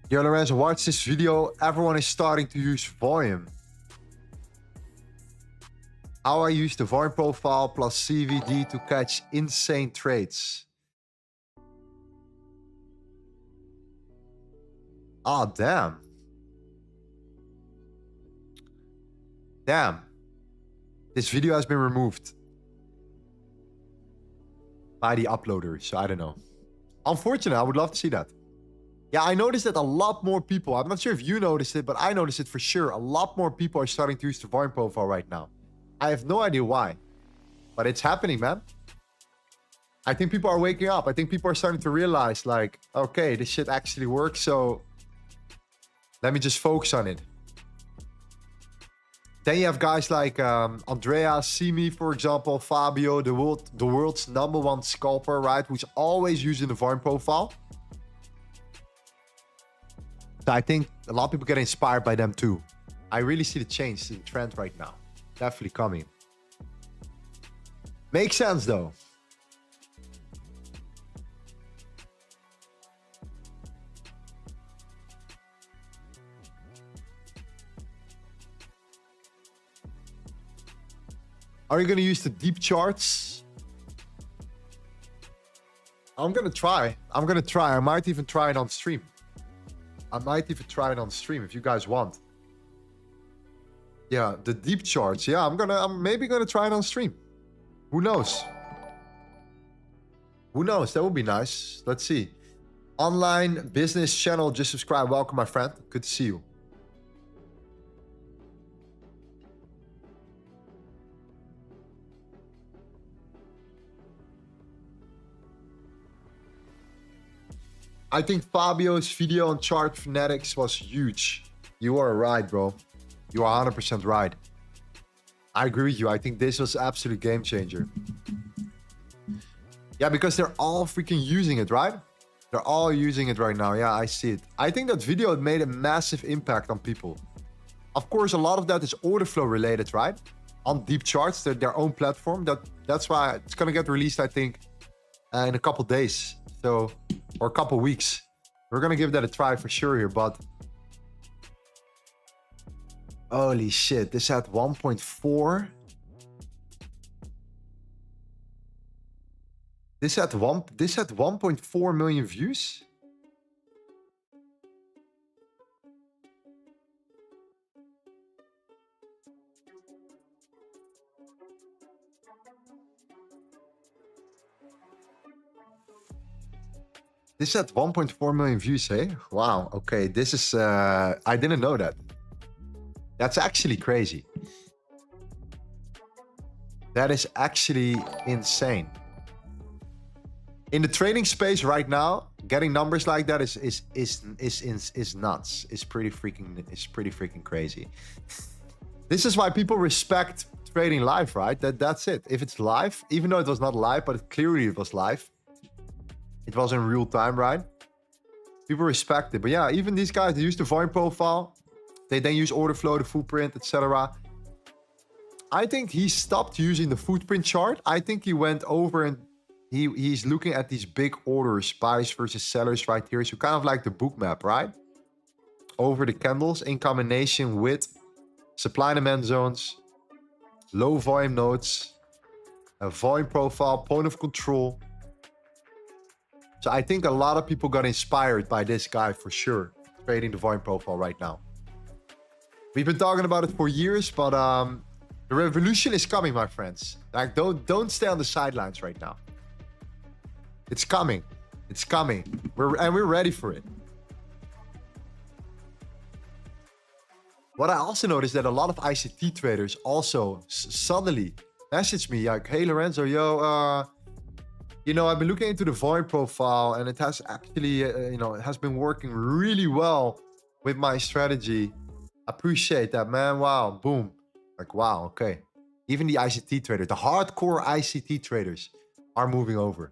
Yo, Lorenzo, watch this video. Everyone is starting to use volume. How I use the volume profile plus CVD to catch insane trades. Ah, damn. Damn. This video has been removed by the uploader, so I don't know. Unfortunate, I would love to see that. Yeah, I noticed that a lot more people, I'm not sure if you noticed it, but I noticed it for sure. A lot more people are starting to use the volume profile right now. I have no idea why, but it's happening, man. I think people are waking up. I think people are starting to realize, like, okay, this shit actually works, so let me just focus on it. Then you have guys like Andrea, Simi, for example, Fabio, the world's #1 scalper, right? Who's always using the volume profile. So I think a lot of people get inspired by them too. I really see the change in trend right now. Definitely coming. Makes sense though. Are you going to use the deep charts? I'm going to try. I might even try it on stream. If you guys want. Yeah, the deep charts. Yeah, I'm maybe gonna try it on stream. Who knows? Who knows? That would be nice. Let's see. Online business channel, just subscribe. Welcome, my friend. Good to see you. I think Fabio's video on chart phonetics was huge. You are right, bro. You are 100% right. I agree with you. I think this was absolute game changer. Yeah, because they're all freaking using it, right? They're all using it right now. Yeah, I see it. I think that video made a massive impact on people. Of course, a lot of that is order flow related, right? On Deepcharts, their own platform. That's why it's gonna get released, I think, in a couple days. So, or a couple weeks. We're gonna give that a try for sure here, but holy shit, this had 1.4. This had 1.4 million views. This had 1.4 million views, hey? Wow, okay, this is, I didn't know that. That's actually crazy. That is actually insane. In the trading space right now, getting numbers like that is nuts. It's pretty freaking crazy. This is why people respect trading live, right? That's it. If it's live, even though it was not live, but clearly it was live. It was in real time, right? People respect it. But yeah, even these guys, they use the volume profile. They then use order flow, the footprint, etc. I think he stopped using the footprint chart. I think he went over and he's looking at these big orders, buyers versus sellers right here. So kind of like the book map, right? Over the candles in combination with supply and demand zones, low volume nodes, a volume profile, point of control. So I think a lot of people got inspired by this guy for sure, trading the volume profile right now. We've been talking about it for years, but the revolution is coming, my friends. Like, don't stay on the sidelines right now. It's coming. It's coming. We're ready for it. What I also noticed that a lot of ICT traders also suddenly message me like, "Hey Lorenzo, yo, you know, I've been looking into the volume profile and it has actually, you know, it has been working really well with my strategy. Appreciate that, man. Wow, boom." Like, wow, okay. Even the ICT traders, the hardcore ICT traders are moving over.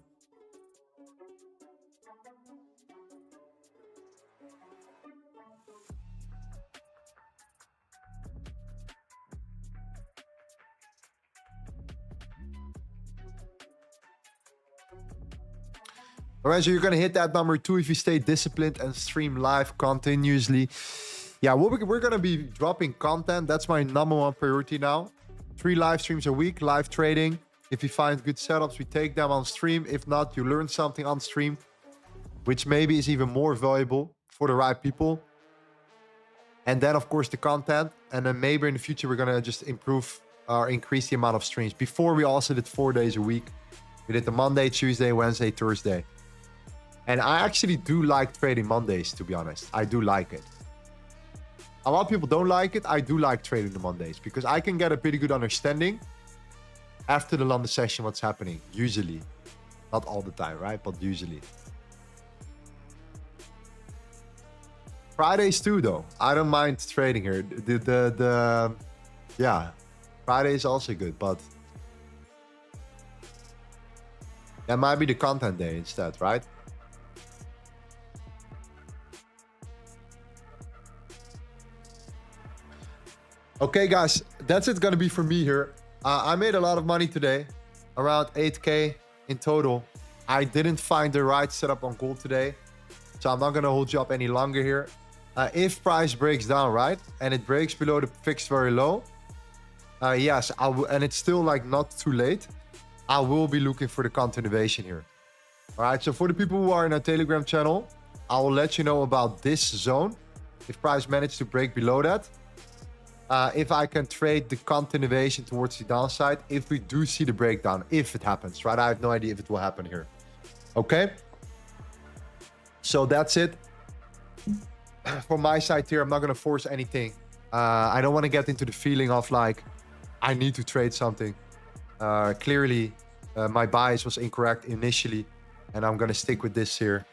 Lorenzo, you're gonna hit that number too if you stay disciplined and stream live continuously. Yeah, we're gonna be dropping content. That's my #1 priority now. 3 live streams a week, live trading. If you find good setups, we take them on stream. If not, you learn something on stream, which maybe is even more valuable for the right people. And then, of course, the content. And then maybe in the future, we're gonna just improve or increase the amount of streams. Before, we also did 4 days a week. We did the Monday, Tuesday, Wednesday, Thursday. And I actually do like trading Mondays, to be honest. I do like it. A lot of people don't like it. I do like trading the Mondays because I can get a pretty good understanding after the London session what's happening. Usually. Not all the time, right? But usually. Fridays too, though. I don't mind trading here. Yeah. Friday is also good, but that might be the content day instead, right? Okay, guys, that's it gonna be for me here. I made a lot of money today, around 8K in total. I didn't find the right setup on gold today, so I'm not gonna hold you up any longer here. If price breaks down, right, and it breaks below the fixed very low, yes, and it's still like not too late, I will be looking for the continuation here. All right, so for the people who are in our Telegram channel, I will let you know about this zone. If price managed to break below that, if I can trade the continuation towards the downside, if we do see the breakdown, if it happens, right? I have no idea if it will happen here. Okay. So that's it. From my side here, I'm not going to force anything. I don't want to get into the feeling of like, I need to trade something. Clearly, my bias was incorrect initially, and I'm going to stick with this here.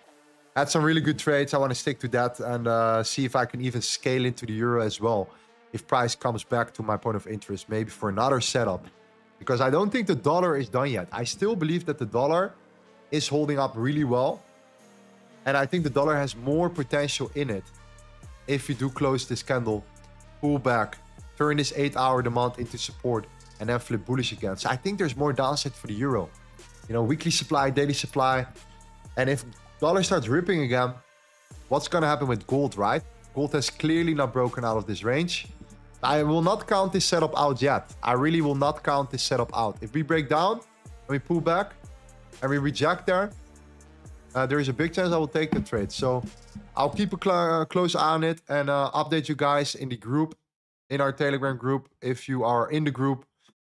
Had some really good trades. I want to stick to that and see if I can even scale into the euro as well. If price comes back to my point of interest, maybe for another setup. Because I don't think the dollar is done yet. I still believe that the dollar is holding up really well. And I think the dollar has more potential in it. If you do close this candle, pull back, turn this 8-hour demand into support, and then flip bullish again. So I think there's more downside for the euro. You know, weekly supply, daily supply. And if dollar starts ripping again, what's going to happen with gold, right? Gold has clearly not broken out of this range. I will not count this setup out yet. I really will not count this setup out. If we break down and we pull back and we reject there is a big chance I will take the trade. So I'll keep a close eye on it and update you guys in the group, in our Telegram group. If you are in the group,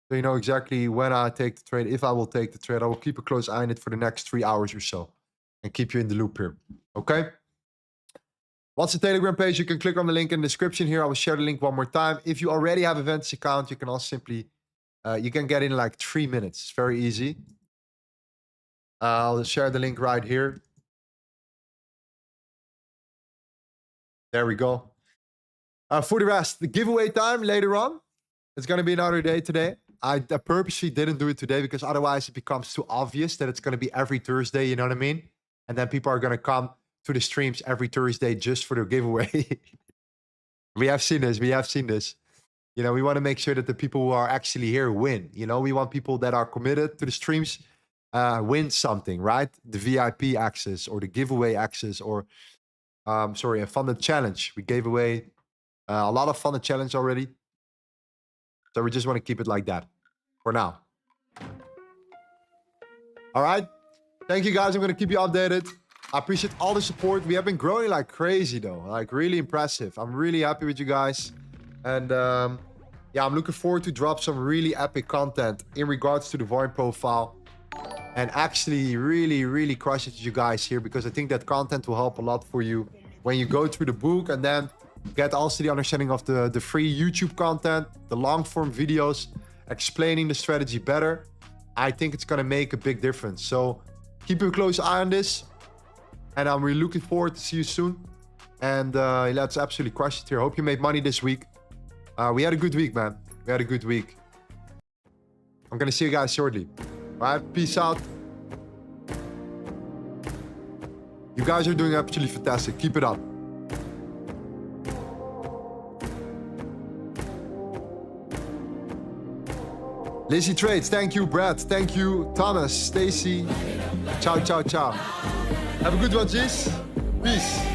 so you know exactly when I take the trade. If I will take the trade, I will keep a close eye on it for the next 3 hours or so and keep you in the loop here. Okay? What's the Telegram page? You can click on the link in the description here. I will share the link one more time. If you already have a Vantage account, you can also simply, you can get in like 3 minutes. It's very easy. I'll share the link right here. There we go. For the rest, the giveaway time later on. It's going to be another day today. I purposely didn't do it today because otherwise it becomes too obvious that it's going to be every Thursday, you know what I mean? And then people are going to come to the streams every Thursday just for the giveaway. We have seen this. You know, we want to make sure that the people who are actually here win. You know, we want people that are committed to the streams win something, right? The VIP access or the giveaway access or, sorry, a funded challenge. We gave away a lot of funded challenge already. So we just want to keep it like that for now. All right. Thank you guys. I'm going to keep you updated. I appreciate all the support. We have been growing like crazy though. Like really impressive. I'm really happy with you guys. And yeah, I'm looking forward to drop some really epic content in regards to the volume profile. And actually really crush it with you guys here because I think that content will help a lot for you when you go through the book and then get also the understanding of the free YouTube content, the long form videos, explaining the strategy better. I think it's going to make a big difference. So keep a close eye on this. And I'm really looking forward to see you soon. And let's absolutely crush it here. Hope you made money this week. We had a good week, man. We had a good week. I'm going to see you guys shortly. All right, peace out. You guys are doing absolutely fantastic. Keep it up. Lizzie Trades, thank you. Brad, thank you. Thomas, Stacy. Ciao, ciao, ciao. Have a good one, G's. Peace.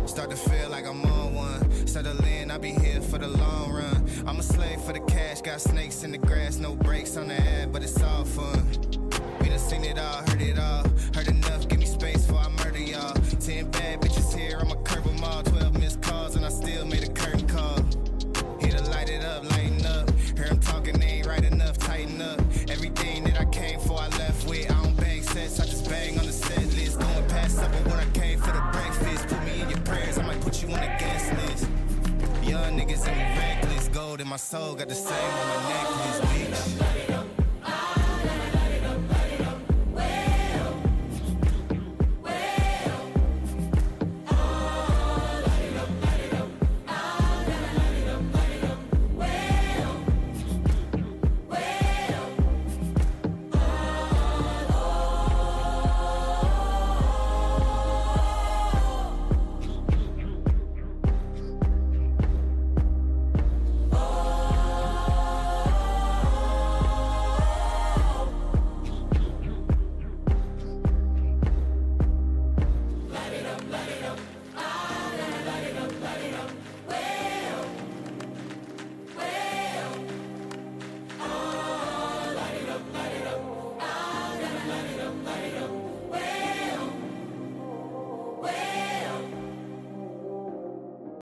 Start to feel like I'm on one. Settle in, I'll be here for the long run. I'm a slave for the cash, got snakes in the grass, no brakes on the ad, but it's all fun. We done seen it all, heard enough, give me space before I murder y'all. 10 bad bitches here, I'ma curve them all. 12 missed calls and I still made a curtain call. Here to light it up, lighten up. Hear him talking, they ain't right enough, tighten up. Everything that I came for, I left with. I don't bang sets, I just bang on the set list. Going past supper when I came for the breakfast. Put me in your prayers, I might put you on the guest list. Young niggas in me reckless, gold in my soul, got the same on my necklace.